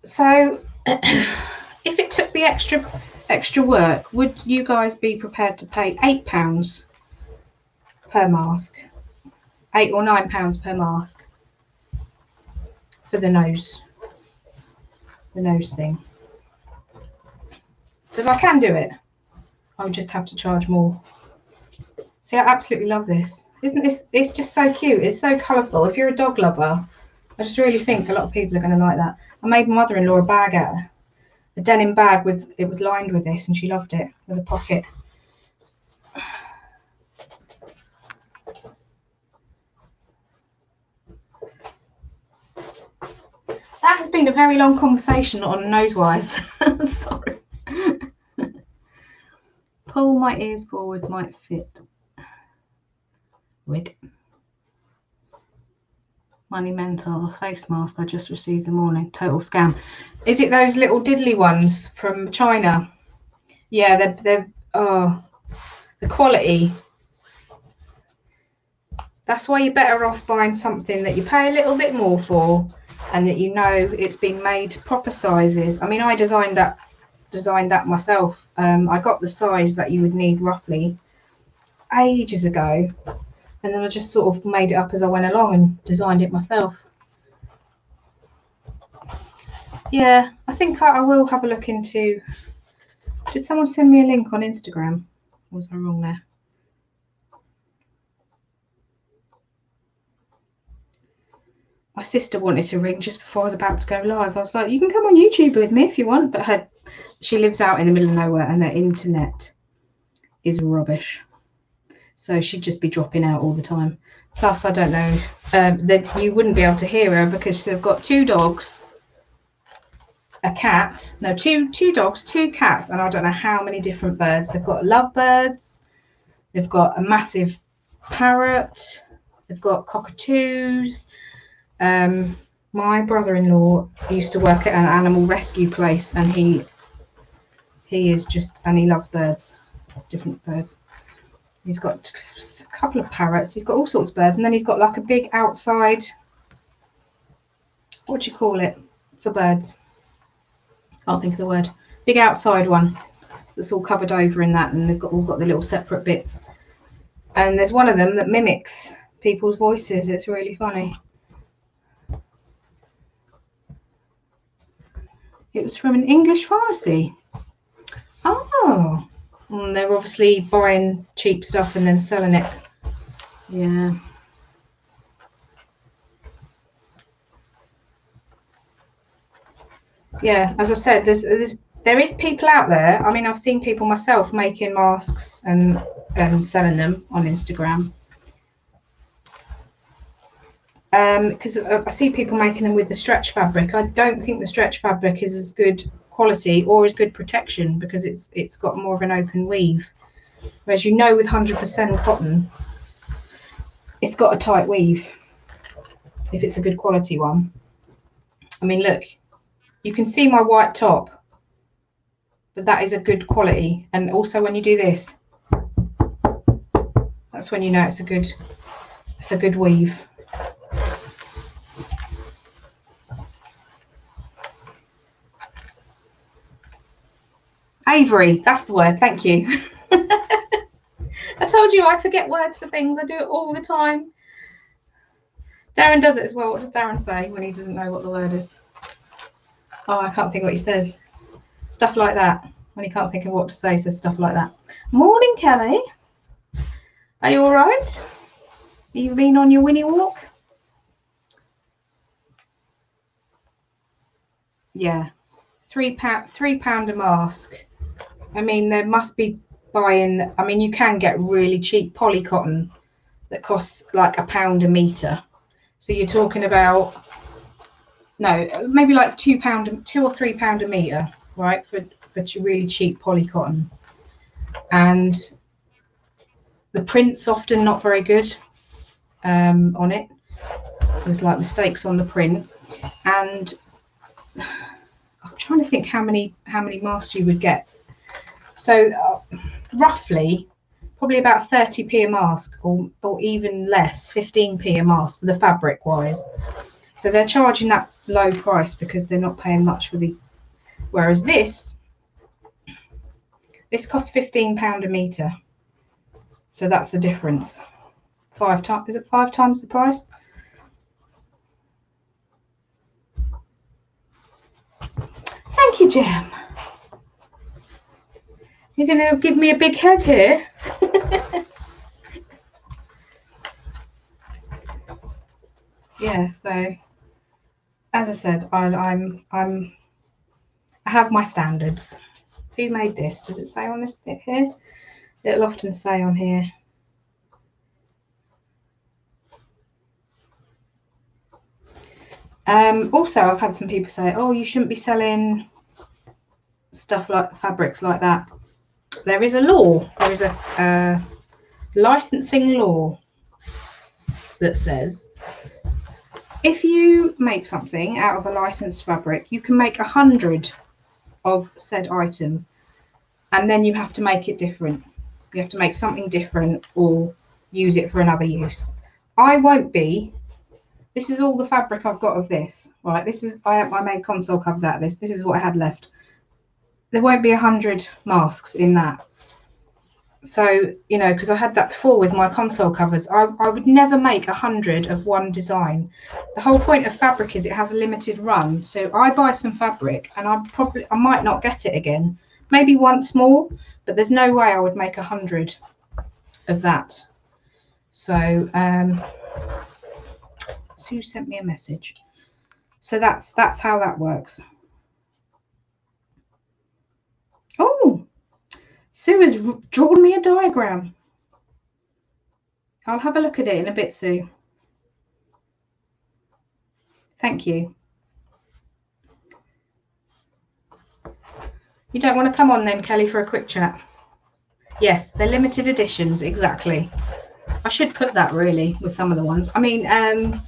So if it took the extra work, would you guys be prepared to pay £8 per mask, £8 or £9 per mask for the nose thing? Because I can do it, I would just have to charge more. See, I absolutely love this. Isn't this, it's just so cute, it's so colourful. If you're a dog lover, I just really think a lot of people are going to like that. I made my mother-in-law a bag out of it. A denim bag it was lined with this, and she loved it, with a pocket. That has been a very long conversation on nose wires. Sorry. Pull my ears forward might fit. Wait. Money mental, a face mask I just received this morning. Total scam. Is it those little diddly ones from China? Yeah, they're the quality. That's why you're better off buying something that you pay a little bit more for, and that you know it's been made proper sizes. I mean, I designed that myself. I got the size that you would need roughly ages ago, and then I just sort of made it up as I went along and designed it myself. Yeah, I think I will have a look into. Did someone send me a link on Instagram? Or was I wrong there? My sister wanted to ring just before I was about to go live. I was like, you can come on YouTube with me if you want, but she lives out in the middle of nowhere and her internet is rubbish. So she'd just be dropping out all the time. Plus, I don't know, that you wouldn't be able to hear her because they've got 2 dogs, a cat, no, two dogs, 2 cats, and I don't know how many different birds. They've got lovebirds, they've got a massive parrot, they've got cockatoos. My brother-in-law used to work at an animal rescue place, and he is just, and he loves birds, different birds. He's got a couple of parrots. He's got all sorts of birds. And then he's got like a big outside, what do you call it for birds? Can't think of the word. Big outside one that's all covered over in that, and they've all got the little separate bits. And there's one of them that mimics people's voices. It's really funny. It was from an English pharmacy. Oh, and they're obviously buying cheap stuff and then selling it. Yeah. Yeah, as I said, there is people out there. I mean, I've seen people myself making masks and selling them on Instagram. Because I see people making them with the stretch fabric. I don't think the stretch fabric is as good quality or as good protection, because it's got more of an open weave. Whereas, you know, with 100% cotton, it's got a tight weave if it's a good quality one. I mean, look, you can see my white top, but that is a good quality. And also when you do this, that's when you know it's a good weave. Avery, that's the word. Thank you. I told you I forget words for things. I do it all the time. Darren does it as well. What does Darren say when he doesn't know what the word is? Oh, I can't think what he says. Stuff like that. When he can't think of what to say, he says stuff like that. Morning, Kelly. Are you all right? You been on your Winnie walk? Yeah. £3 a mask. I mean, there must be buying. I mean, you can get really cheap poly cotton that costs like £1 a metre. So you're talking about, no, maybe like £2 or £3 a metre, right, for really cheap poly cotton. And the print's often not very good on it. There's like mistakes on the print. And I'm trying to think how many masks you would get. So roughly, probably about 30p a mask, or even less, 15p a mask for the fabric wise. So they're charging that low price because they're not paying much for the. Whereas this costs £15 a metre. So that's the difference. 5 times, is it 5 times the price? Thank you, Jem. You're going to give me a big head here. Yeah, so as I said, I have my standards. Who made this? Does it say on this bit here? It'll often say on here. Also, I've had some people say, oh, you shouldn't be selling stuff like fabrics like that. There is a law. There is a licensing law that says if you make something out of a licensed fabric, you can make 100 of said item, and then you have to make it different. You have to make something different or use it for another use. I won't be. This is all the fabric I've got of this. Right, this is I made console covers out of this. This is what I had left. There won't be 100 masks in that. So, you know, because I had that before with my console covers, I would never make 100 of one design. The whole point of fabric is it has a limited run. So I buy some fabric and I might not get it again, maybe once more, but there's no way I would make 100 of that. So Sue sent me a message. So that's how that works. Oh, Sue has drawn me a diagram. I'll have a look at it in a bit, Sue. Thank you. You don't want to come on then, Kelly, for a quick chat? Yes, they're limited editions, exactly. I should put that really with some of the ones. I mean,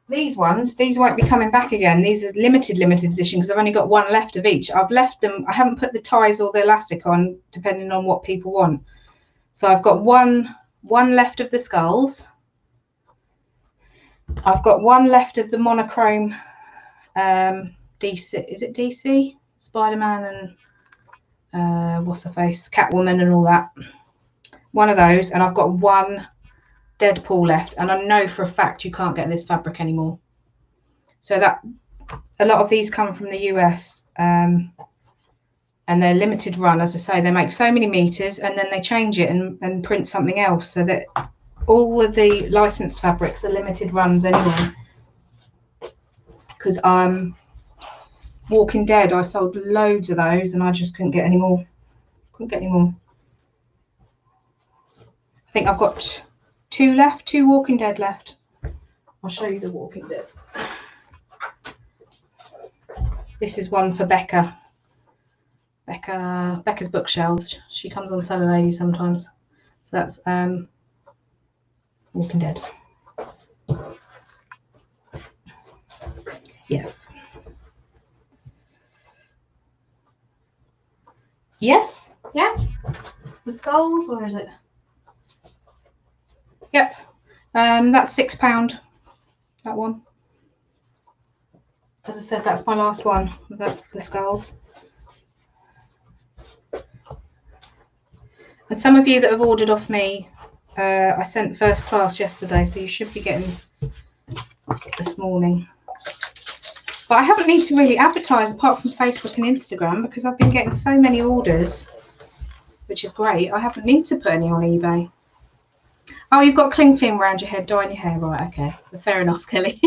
these won't be coming back again. These are limited edition because I've only got one left of each. I've left them. I haven't put the ties or the elastic on, depending on what people want. So I've got one left of the skulls. I've got one left of the monochrome DC. Is it DC? Spider-Man and what's her face? Catwoman and all that. One of those, and I've got one Deadpool left, and I know for a fact you can't get this fabric anymore. So that a lot of these come from the US, and they're limited run. As I say, they make so many meters and then they change it and print something else, so that all of the licensed fabrics are limited runs anyway. Because Walking Dead, I sold loads of those and I just couldn't get any more. I think I've got two Walking Dead left. I'll show you the Walking Dead. This is one for Becca. Becca's bookshelves. She comes on Seller Lady sometimes. So that's Walking Dead. Yes. Yes. Yeah. The skulls, where is it? Yep. That's £6. That one. As I said, that's my last one. That's the skulls. And some of you that have ordered off me, I sent first class yesterday, so you should be getting this morning. But I haven't need to really advertise apart from Facebook and Instagram, because I've been getting so many orders, which is great. I haven't need to put any on eBay. Oh, you've got cling film around your head, dyeing your hair, right? Okay, fair enough, Kelly.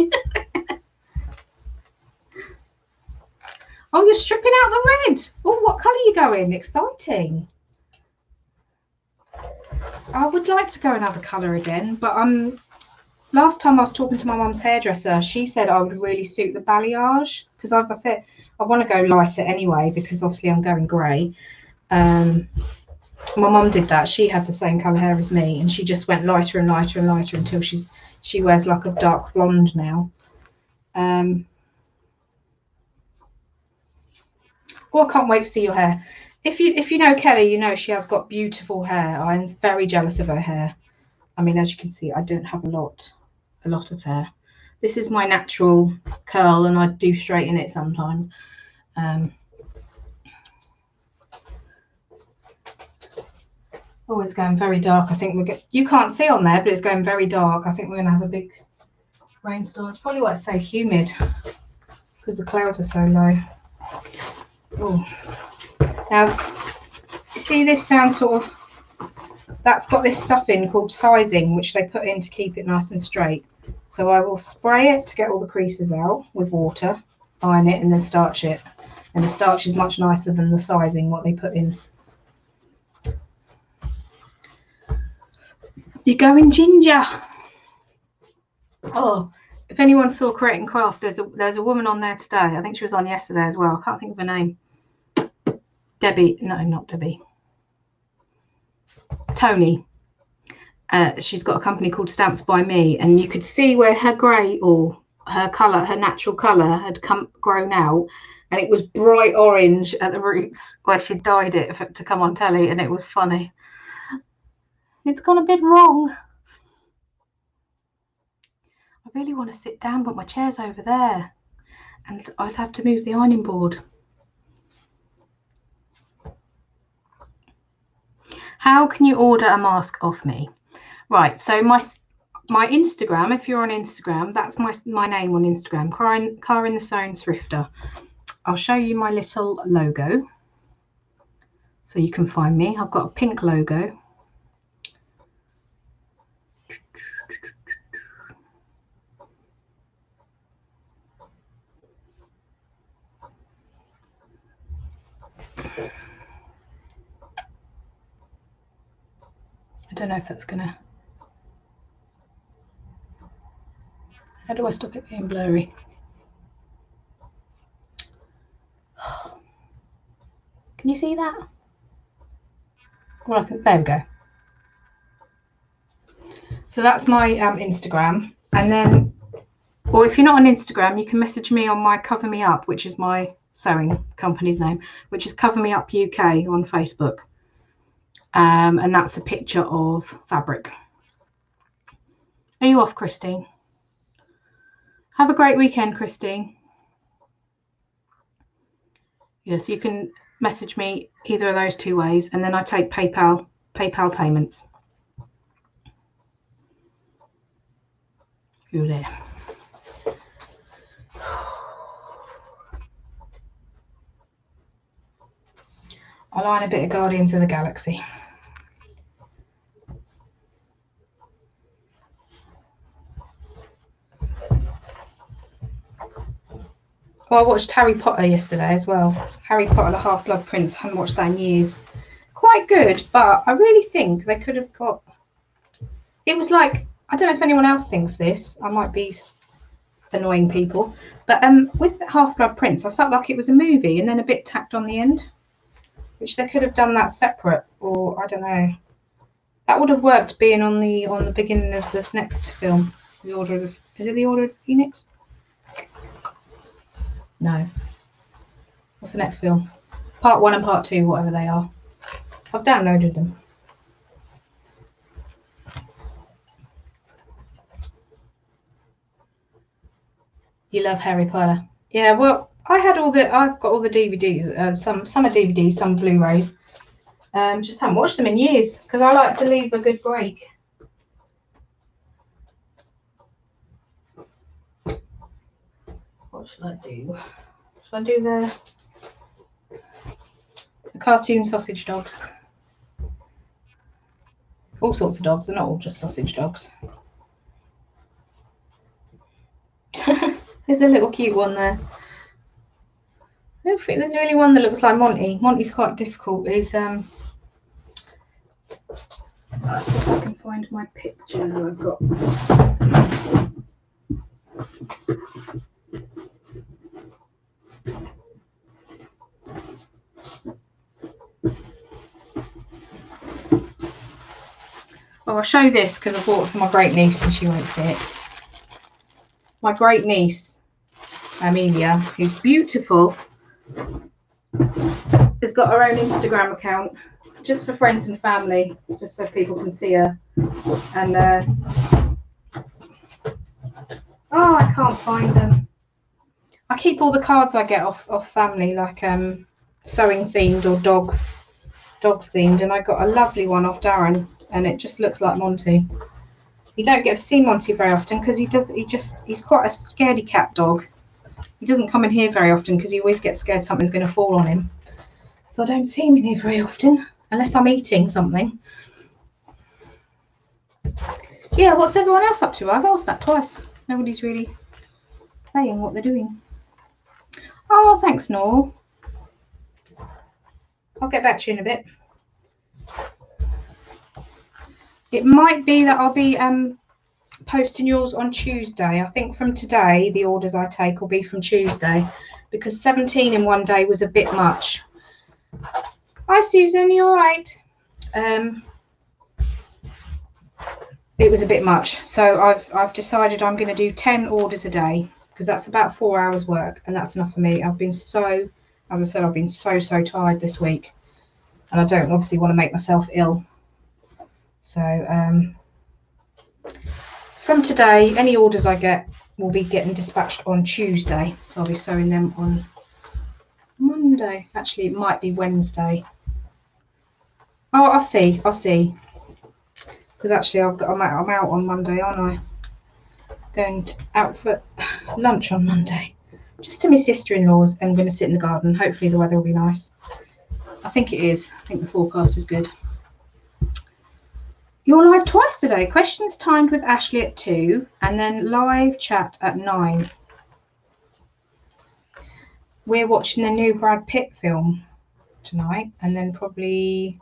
Oh, you're stripping out the red. Oh, what colour are you going? Exciting. I would like to go another colour again, but last time I was talking to my mum's hairdresser, she said I would really suit the balayage, because like I said, I want to go lighter anyway, because obviously I'm going grey. My mum did that. She had the same colour hair as me, and she just went lighter and lighter and lighter until she wears like a dark blonde now. Oh, I can't wait to see your hair. If you know Kelly, you know she has got beautiful hair. I'm very jealous of her hair. I mean, as you can see, I don't have a lot of hair. This is my natural curl, and I do straighten it sometimes. Oh, it's going very dark. I think you can't see on there, but it's going very dark. I think we're going to have a big rainstorm. It's probably why it's so humid, because the clouds are so low. Oh. Now, you see this sound sort of, that's got this stuff in called sizing, which they put in to keep it nice and straight. So I will spray it to get all the creases out with water, iron it, and then starch it. And the starch is much nicer than the sizing, what they put in. You're going ginger. Oh, if anyone saw Create and Craft, there's a woman on there today. I think she was on yesterday as well. I can't think of her name. Debbie. No, not Debbie. Tony. She's got a company called Stamps by Me, and you could see where her grey, or her colour, her natural colour, had grown out, and it was bright orange at the roots where she dyed it to come on telly, and it was funny. It's gone a bit wrong. I really want to sit down, but my chair's over there, and I'd have to move the ironing board. How can you order a mask off me? Right, so my Instagram, if you're on Instagram, that's my name on Instagram, Karin the Sewn Thrifter. I'll show you my little logo so you can find me. I've got a pink logo. I don't know if that's gonna... How do I stop it being blurry? Can you see that? Well, there we go. So that's my Instagram. And then, or if you're not on Instagram, you can message me on my Cover Me Up, which is my sewing company's name, which is Cover Me Up UK on Facebook. And that's a picture of fabric. Are you off, Christine? Have a great weekend, Christine. Yes, you can message me either of those two ways, and then I take PayPal payments. You're there. I'll line a bit of Guardians of the Galaxy. Well, I watched Harry Potter yesterday as well. Harry Potter, the Half-Blood Prince. I haven't watched that in years. Quite good, but I really think they could have got... It was like, I don't know if anyone else thinks this. I might be annoying people. But with Half-Blood Prince, I felt like it was a movie and then a bit tacked on the end. Which they could have done that separate, or I don't know. That would have worked being on the beginning of this next film. The Order of... Is it the Order of the Phoenix? No. What's the next film? Part 1 and Part 2, whatever they are. I've downloaded them. You love Harry Potter. Yeah, well, I've got all the DVDs, some are DVDs, some Blu-rays. Just haven't watched them in years because I like to leave a good break. What should I do? Should I do the cartoon sausage dogs? All sorts of dogs. They're not all just sausage dogs. There's a little cute one there. I don't think there's really one that looks like Monty. Monty's quite difficult. He's let's see if I can find my picture that I've got. Oh, I'll show this because I bought it for my great niece and she won't see it. My great niece, Amelia, who's beautiful, has got her own Instagram account just for friends and family, just so people can see her. And oh, I can't find them. I keep all the cards I get off family, like sewing themed or dogs themed, and I got a lovely one off Darren, and it just looks like Monty. You don't get to see Monty very often because he's quite a scaredy cat dog. He doesn't come in here very often because he always gets scared something's going to fall on him. So I don't see him in here very often unless I'm eating something. Yeah, what's everyone else up to? I've asked that twice. Nobody's really saying what they're doing. Oh, thanks, Noel. I'll get back to you in a bit. It might be that I'll be posting yours on Tuesday. I think from today, the orders I take will be from Tuesday because 17 in one day was a bit much. Hi, Susan, you all right? It was a bit much. So I've decided I'm going to do 10 orders a day because that's about 4 hours work and that's enough for me. I've been so, as I said, I've been so tired this week and I don't obviously want to make myself ill. So from today, any orders I get will be getting dispatched on Tuesday. So I'll be sewing them on Monday. Actually, it might be Wednesday. Oh, I'll see. Because actually, I'm out on Monday, aren't I? Going out for lunch on Monday. Just to my sister-in-law's and I'm going to sit in the garden. Hopefully the weather will be nice. I think it is. I think the forecast is good. You're live twice today. Questions timed with Ashley at 2 and then live chat at 9. We're watching the new Brad Pitt film tonight and then probably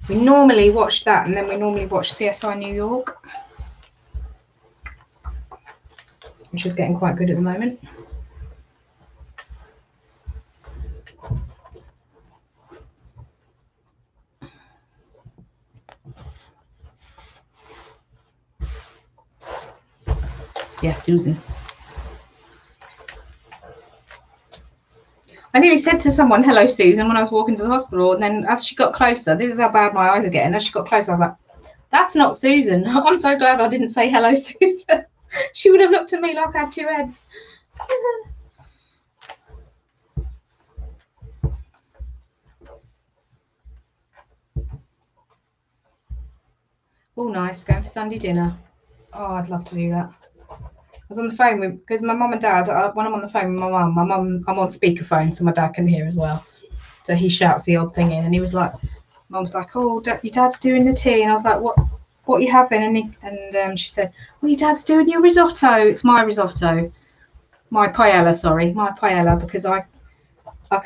we normally watch that and then we normally watch CSI New York, which is getting quite good at the moment. Yeah, Susan. I nearly said to someone, "Hello, Susan," when I was walking to the hospital, and then as she got closer, this is how bad my eyes are getting. As she got closer, I was like, "That's not Susan." I'm so glad I didn't say hello, Susan. She would have looked at me like I had two heads. Oh, nice, going for Sunday dinner. Oh, I'd love to do that. I was on the phone with, because my mum and dad, when I'm on the phone with my mum, I'm on speakerphone so my dad can hear as well. So he shouts the odd thing in, and he was like, Mum's like, "Oh, your dad's doing the tea," and I was like, "What are you having?" And she said, "Well, your dad's doing your risotto." It's my risotto, my paella, because I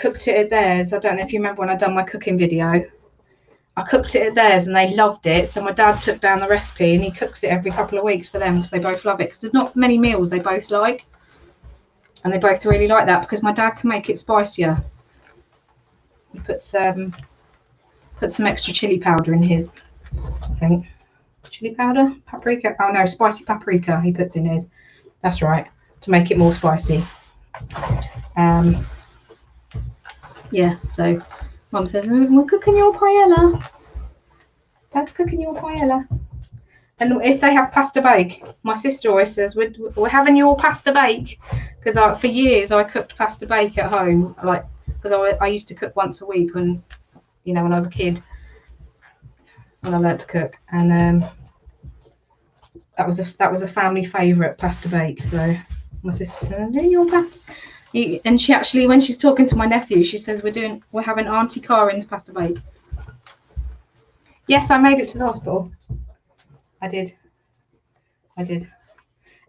cooked it at theirs. I don't know if you remember when I done my cooking video. I cooked it at theirs and they loved it. So my dad took down the recipe and he cooks it every couple of weeks for them because they both love it. Because there's not many meals they both like. And they both really like that because my dad can make it spicier. He puts some extra chili powder in his, I think. Chili powder? Paprika? Oh no, spicy paprika he puts in his. That's right, to make it more spicy. Yeah, so Mum says, "We're cooking your paella. Dad's cooking your paella." And if they have pasta bake, my sister always says, "We're having your pasta bake," because for years I cooked pasta bake at home, like because I used to cook once a week when I was a kid, when I learnt to cook, and that was a family favourite, pasta bake. So my sister said, "I'm doing your pasta," and she actually, when she's talking to my nephew, she says, "We're having Auntie Karen's pasta bake." Yes, I made it to the hospital. I did.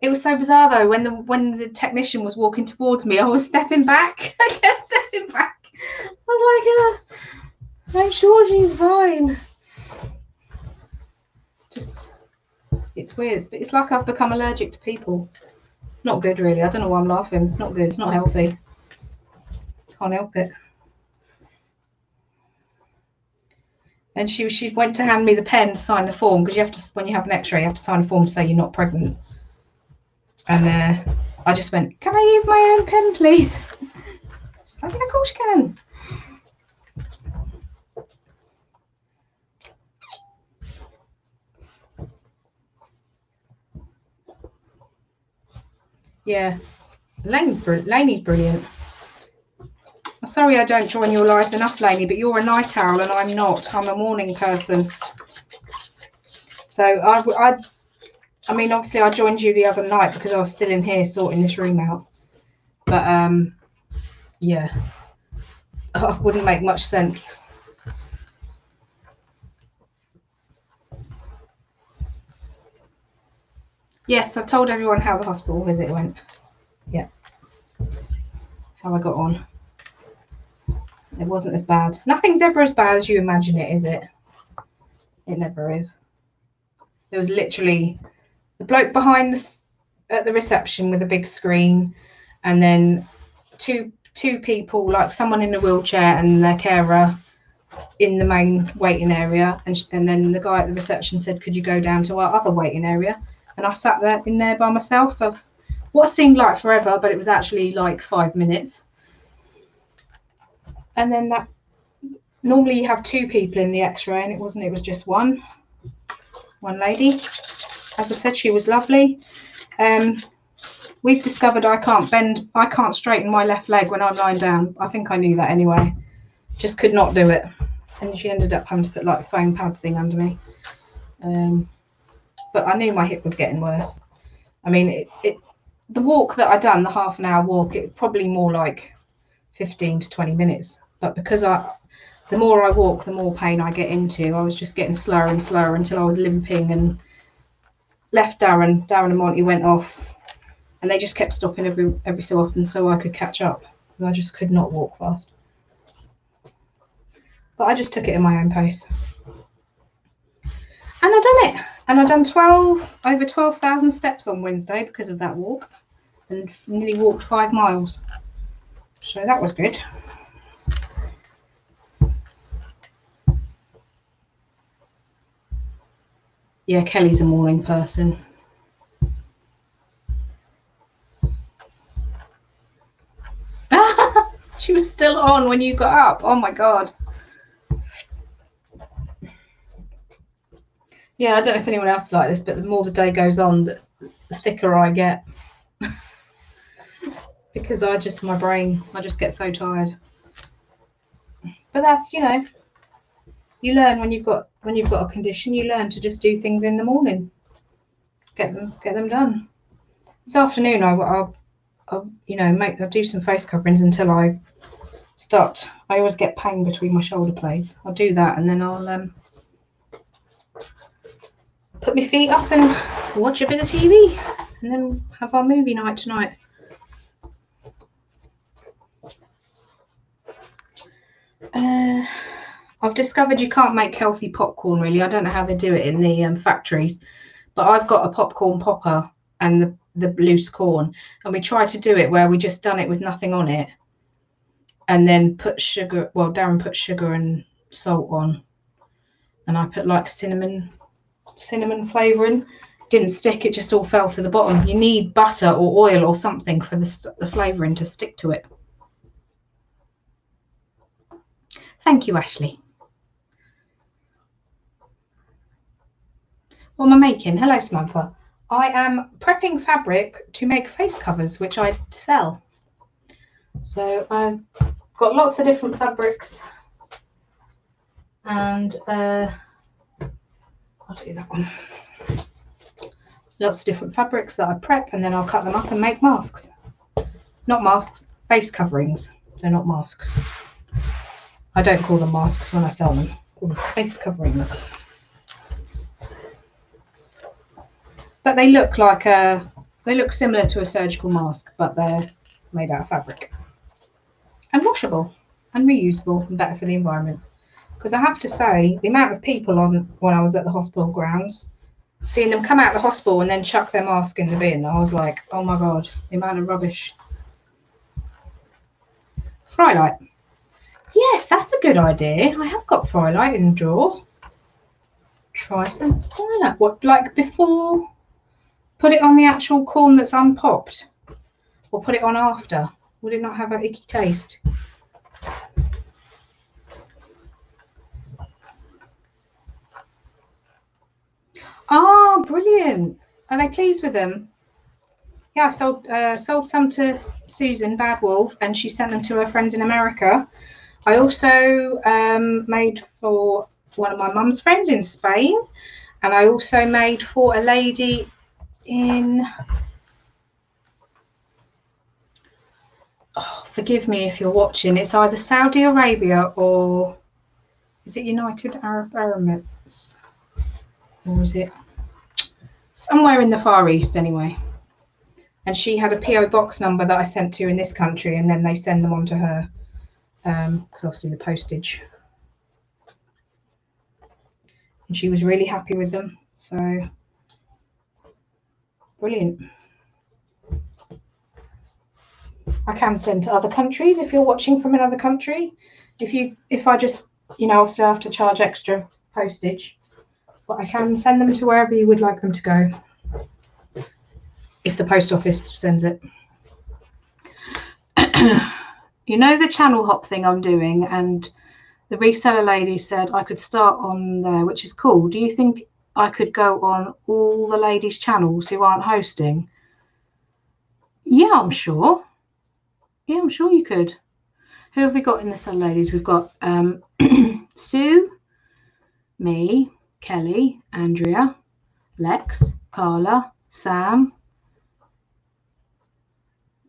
It was so bizarre though, when the technician was walking towards me, I was stepping back. I kept stepping back. I was like, "I'm sure she's fine." Just, it's weird. It's like I've become allergic to people. It's not good, really. I don't know why I'm laughing. It's not good. It's not healthy. Can't help it. And she went to hand me the pen to sign the form, because you have to, when you have an X-ray, you have to sign a form to say you're not pregnant. And I just went, "Can I use my own pen, please?" She's like, "Yeah, of course you can." Yeah, Laney's brilliant. I'm sorry I don't join your lives enough, Laney, but you're a night owl and I'm not. I'm a morning person. So I mean, obviously I joined you the other night because I was still in here sorting this room out. But yeah, it wouldn't make much sense. Yes, I've told everyone how the hospital visit went. Yeah, how I got on. It wasn't as bad. Nothing's ever as bad as you imagine it, is it? It never is. There was literally the bloke behind at the reception with a big screen, and then two people, like someone in a wheelchair and their carer in the main waiting area, and then the guy at the reception said, "Could you go down to our other waiting area?" And I sat there by myself for what seemed like forever, but it was actually like 5 minutes. And then that, normally you have two people in the X-ray, and it wasn't. It was just one lady. As I said, she was lovely. We've discovered I can't straighten my left leg when I'm lying down. I think I knew that anyway. Just could not do it. And she ended up having to put like a foam pad thing under me. But I knew my hip was getting worse. I mean, the walk that I done, the half an hour walk, it probably more like 15 to 20 minutes. But because the more I walk, the more pain I get into. I was just getting slower and slower until I was limping, and left Darren and Monty went off, and they just kept stopping every so often so I could catch up. I just could not walk fast. But I just took it in my own pace. And I done it. And I done over 12,000 steps on Wednesday because of that walk, and nearly walked 5 miles. So that was good. Yeah, Kelly's a morning person. She was still on when you got up. Oh my God. Yeah, I don't know if anyone else is like this, but the more the day goes on, the thicker I get. Because my brain, I just get so tired. But that's, you learn when you've got a condition, you learn to just do things in the morning. Get them done. This afternoon I'll do some face coverings until I start. I always get pain between my shoulder blades. I'll do that, and then I'll put my feet up and watch a bit of TV, and then have our movie night tonight. I've discovered you can't make healthy popcorn, really. I don't know how they do it in the factories, but I've got a popcorn popper and the loose corn, and we tried to do it where we just done it with nothing on it, and then put sugar. Well, Darren put sugar and salt on, and I put like cinnamon flavouring. Didn't stick. It just all fell to the bottom. You need butter or oil or something for the flavouring to stick to it. Thank you, Ashley. What am I making? Hello, Samantha. I am prepping fabric to make face covers, which I sell. So I've got lots of different fabrics, and I'll do that one. Lots of different fabrics that I prep, and then I'll cut them up and make masks. Not masks, face coverings. They're not masks. I don't call them masks when I sell them. I call them face coverings. But they look similar to a surgical mask, but they're made out of fabric. And washable and reusable and better for the environment. Because I have to say, the amount of people when I was at the hospital grounds, seeing them come out of the hospital and then chuck their mask in the bin, I was like, oh my God, the amount of rubbish. Frylight. Yes, that's a good idea. I have got Frylight in the drawer. Try some Frylight. What, like before? Put it on the actual corn that's unpopped? Or put it on after? Would it not have an icky taste? Oh, brilliant. Are they pleased with them? Yeah, I sold some to Susan Bad Wolf, and she sent them to her friends in America. I also made for one of my mum's friends in Spain, and I also made for a lady in... Oh, forgive me if you're watching. It's either Saudi Arabia or... Is it United Arab Emirates? Or is it... Somewhere in the Far East, anyway. And she had a PO box number that I sent to in this country, and then they send them on to her. Because obviously the postage. And she was really happy with them. So, brilliant. I can send to other countries if you're watching from another country. If I just, I'll still have to charge extra postage. But I can send them to wherever you would like them to go. If the post office sends it. You know the channel hop thing I'm doing, and the reseller lady said I could start on there, which is cool. Do you think I could go on all the ladies' channels who aren't hosting? Yeah, I'm sure. Yeah, I'm sure you could. Who have we got in the Seller Ladies? We've got Sue, me, Kelly, Andrea, Lex, Carla, Sam.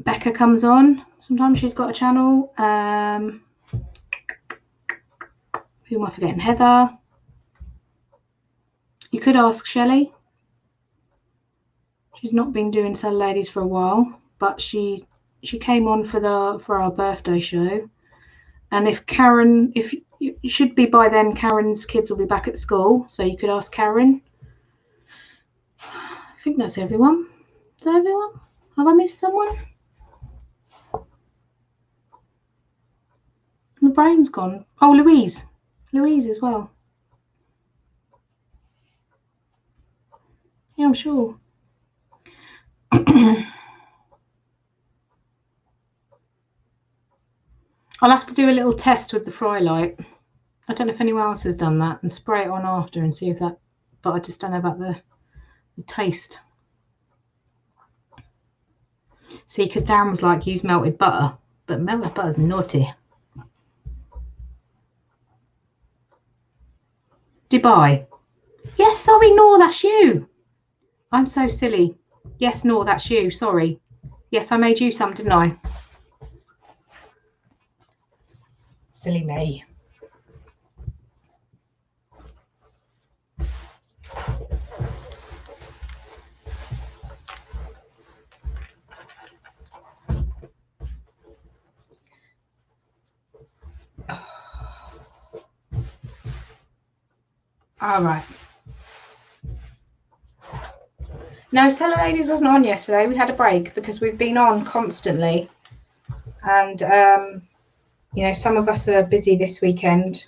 Becca comes on. Sometimes she's got a channel. Who am I forgetting? Heather. You could ask Shelley. She's not been doing Seller Ladies for a while, but she came on for our birthday show. And if you should be by then, Karen's kids will be back at school, so you could ask Karen. I think that's everyone. Is that everyone? Have I missed someone? My brain's gone. Oh, Louise. Louise as well. Yeah, I'm sure. I'll have to do a little test with the Frylight. I don't know if anyone else has done that, and spray it on after and see if that, but I just don't know about the taste. See, because Darren was like, use melted butter, but melted butter's naughty. Dubai. Yes, sorry, Nor, that's you. I'm so silly. Yes, Nor, that's you. Sorry. Yes, I made you some, didn't I? Silly me. All right. No, Cellar Ladies wasn't on yesterday. We had a break because we've been on constantly. And, you know, some of us are busy this weekend.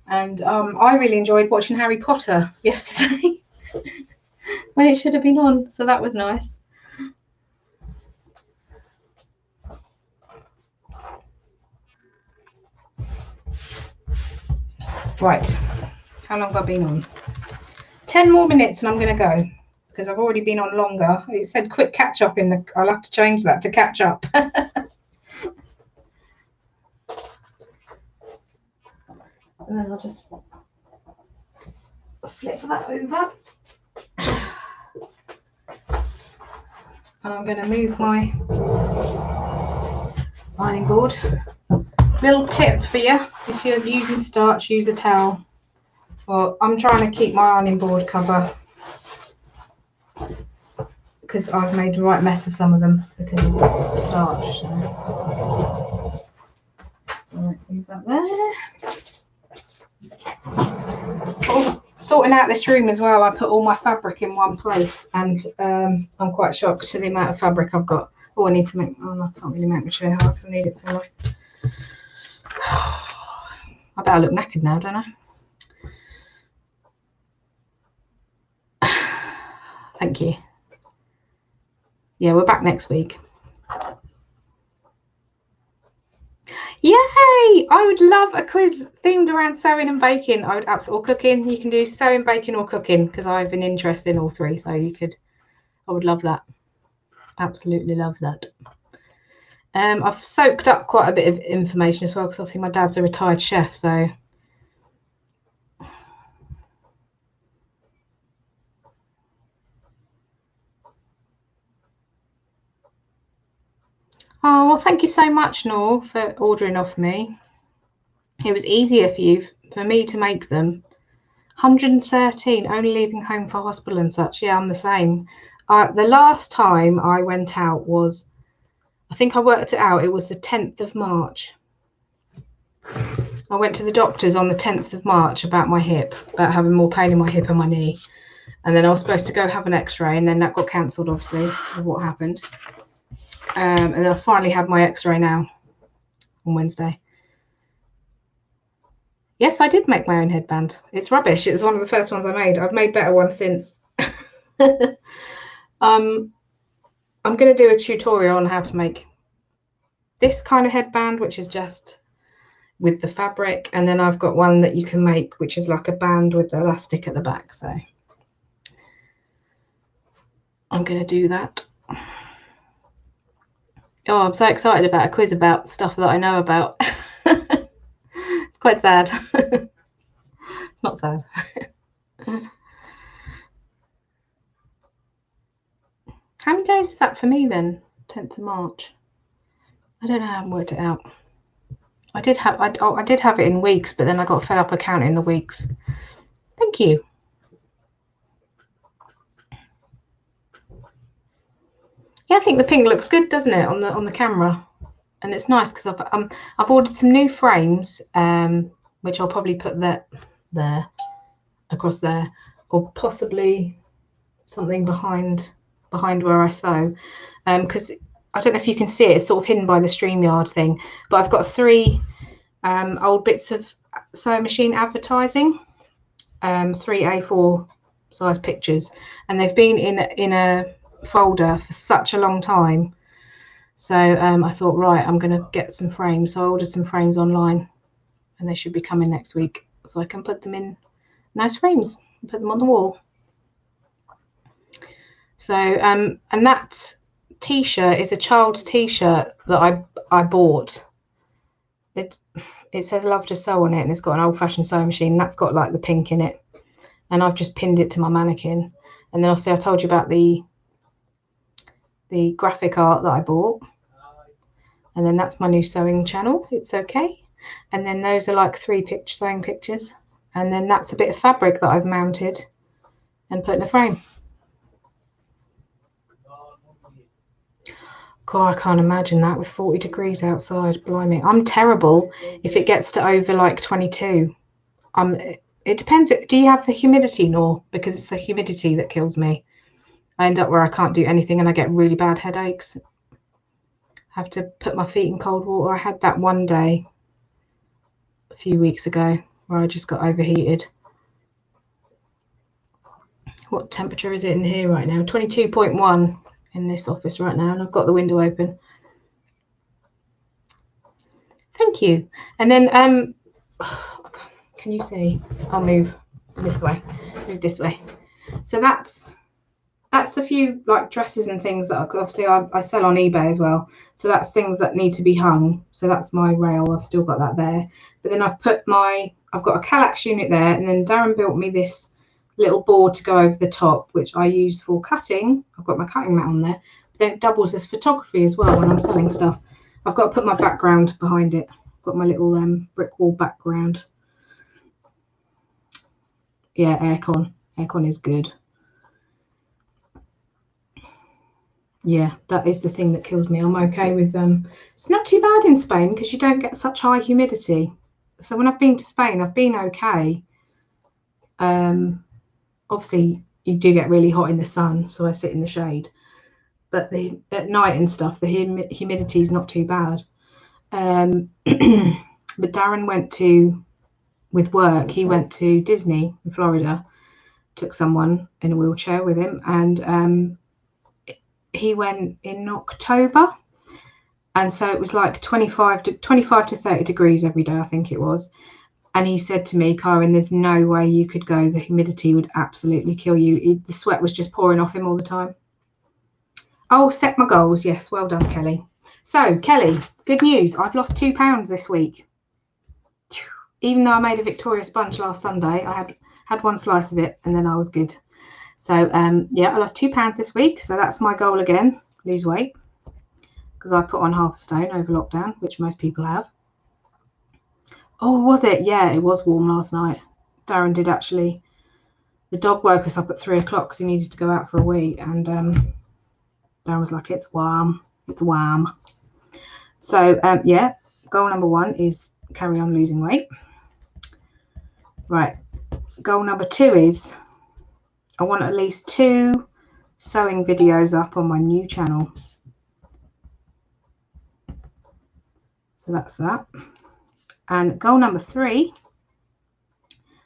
And I really enjoyed watching Harry Potter yesterday when it should have been on. So that was nice. Right. How long have I been on? 10 more minutes and I'm going to go. Because I've already been on longer. It said quick catch up in the... I'll have to change that to catch up. And then I'll just flip that over. And I'm going to move my ironing board. Little tip for you. If you're using starch, use a towel. Well, I'm trying to keep my ironing board cover because I've made a right mess of some of them because of starch. So. Right, move that there. Oh, sorting out this room as well, I put all my fabric in one place and I'm quite shocked to the amount of fabric I've got. Oh, I need to make, oh no, I can't really make my chair hard because I need it for my... I better look knackered now, don't I? Thank you. Yeah, we're back next week. Yay! I would love a quiz themed around sewing and baking. I would absolutely, or cooking. You can do sewing, baking, or cooking because I have an interest in all three. So you could, I would love that. Absolutely love that. I've soaked up quite a bit of information as well because obviously my dad's a retired chef. So. Oh, well, thank you so much, Nor, for ordering off me. It was easier for me to make them. 113, only leaving home for hospital and such. Yeah, I'm the same. The last time I went out was, I think I worked it out, it was the 10th of March. I went to the doctors on the 10th of March about my hip, about having more pain in my hip and my knee. And then I was supposed to go have an x-ray and then that got cancelled, obviously, because of what happened. And then I finally had my x-ray now on Wednesday. Yes, I did make my own headband. It's rubbish. It was one of the first ones I made. I've made better ones since. I'm going to do a tutorial on how to make this kind of headband, which is just with the fabric. And then I've got one that you can make, which is like a band with the elastic at the back. So I'm going to do that. Oh, I'm so excited about a quiz about stuff that I know about. It's quite sad. It's not sad. How many days is that for me then? 10th of March. I don't know. I haven't worked it out. I did have it in weeks, but then I got fed up of counting the weeks. Thank you. Yeah, I think the pink looks good, doesn't it, on the camera? And it's nice because I've ordered some new frames, which I'll probably put there, across there, or possibly something behind where I sew, because I don't know if you can see it. It's sort of hidden by the StreamYard thing. But I've got 3 old bits of sewing machine advertising, 3 A4 size pictures, and they've been in a folder for such a long time. So I thought, right, I'm going to get some frames. So I ordered some frames online, and they should be coming next week, so I can put them in nice frames and put them on the wall. So and that t-shirt is a child's t-shirt that I bought. It says love to sew on it, and it's got an old-fashioned sewing machine. That's got like the pink in it, and I've just pinned it to my mannequin. And then obviously I told you about the graphic art that I bought, and then that's my new sewing channel, It's Okay. And then those are like 3 sewing pictures, and then that's a bit of fabric that I've mounted and put in a frame. God, I can't imagine that with 40 degrees outside. Blimey, I'm terrible if it gets to over like 22. It depends. Do you have the humidity, Nor? Because it's the humidity that kills me. I end up where I can't do anything and I get really bad headaches. I have to put my feet in cold water. I had that one day a few weeks ago where I just got overheated. What temperature is it in here right now? 22.1 in this office right now, and I've got the window open. Thank you. And then can you see? I'll move this way. Move this way. So that's the few like dresses and things that obviously I sell on eBay as well. So that's things that need to be hung. So that's my rail. I've still got that there. But then I've got a Kallax unit there, and then Darren built me this little board to go over the top, which I use for cutting. I've got my cutting mat on there. But then it doubles as photography as well when I'm selling stuff. I've got to put my background behind it. I've got my little brick wall background. Yeah, aircon. Aircon is good. Yeah, that is the thing that kills me. I'm okay with it's not too bad in Spain because you don't get such high humidity. So when I've been to Spain, I've been okay. Obviously you do get really hot in the sun, so I sit in the shade. But at night and stuff, the humidity is not too bad. But Darren went with work, he went to Disney in Florida, took someone in a wheelchair with him, and he went in October, and so it was like 25 to 30 degrees every day, I think it was. And he said to me, Karen, there's no way you could go. The humidity would absolutely kill you. The sweat was just pouring off him all the time. Oh, set my goals. Yes, well done, Kelly. So, Kelly, good news. I've lost 2 pounds this week. Even though I made a Victoria sponge last Sunday, I had one slice of it and then I was good. So, yeah, I lost 2 pounds this week. So that's my goal again, lose weight. Because I put on half a stone over lockdown, which most people have. Oh, was it? Yeah, it was warm last night. Darren did actually. The dog woke us up at 3 o'clock because he needed to go out for a wee. And Darren was like, it's warm. It's warm. So, yeah, goal number 1 is carry on losing weight. Right. Goal number 2 is I want at least 2 sewing videos up on my new channel. So that's that. And goal number 3.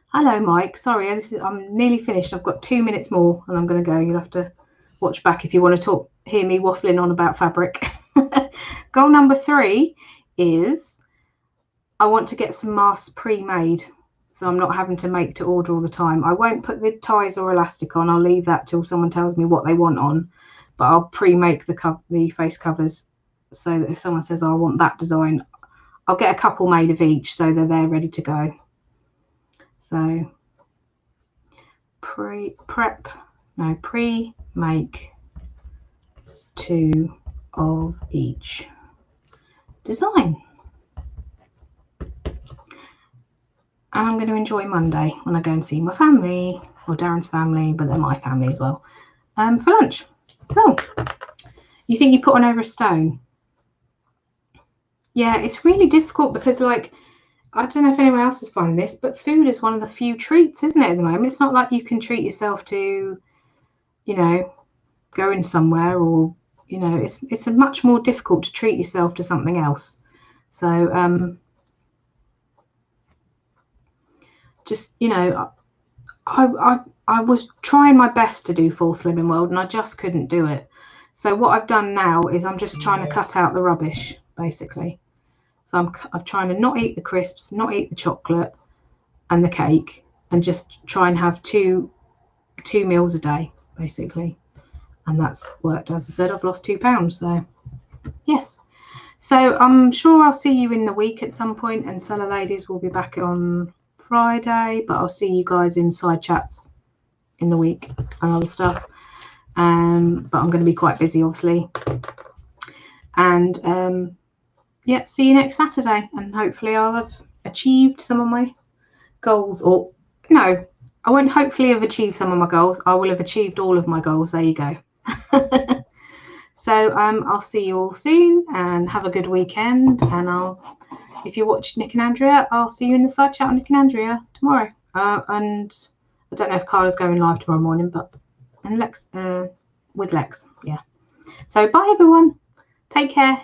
Hello, Mike. Sorry, I'm nearly finished. I've got 2 minutes more and I'm going to go. You'll have to watch back if you want to hear me waffling on about fabric. Goal number 3 is I want to get some masks pre-made, so I'm not having to make to order all the time. I won't put the ties or elastic on. I'll leave that till someone tells me what they want on, but I'll pre-make the face covers so that if someone says, oh, I want that design, I'll get a couple made of each so they're there ready to go. So pre-make 2 of each design. And I'm going to enjoy Monday when I go and see my family, or Darren's family, but they're my family as well, for lunch. So, you think you put on over a stone? Yeah, it's really difficult because, like, I don't know if anyone else is finding this, but food is one of the few treats, isn't it, at the moment? It's not like you can treat yourself to, you know, going somewhere, or, you know, it's a much more difficult to treat yourself to something else. So, just, you know, I was trying my best to do full Slimming World and I just couldn't do it. So what I've done now is I'm just trying to cut out the rubbish, basically. So I'm trying to not eat the crisps, not eat the chocolate and the cake, and just try and have two meals a day, basically. And that's worked. As I said, I've lost 2 pounds. So yes. So I'm sure I'll see you in the week at some point, and Seller Ladies will be back on Friday, but I'll see you guys in side chats in the week and other stuff. But I'm going to be quite busy, obviously. And yeah, see you next Saturday, and hopefully I'll have achieved some of my goals. Or no, I won't hopefully have achieved some of my goals. I will have achieved all of my goals. There you go. So I'll see you all soon, and have a good weekend. And if you watch Nick and Andrea, I'll see you in the side chat on Nick and Andrea tomorrow. And I don't know if Carla's going live tomorrow morning, but and Lex with Lex, yeah. So bye everyone. Take care.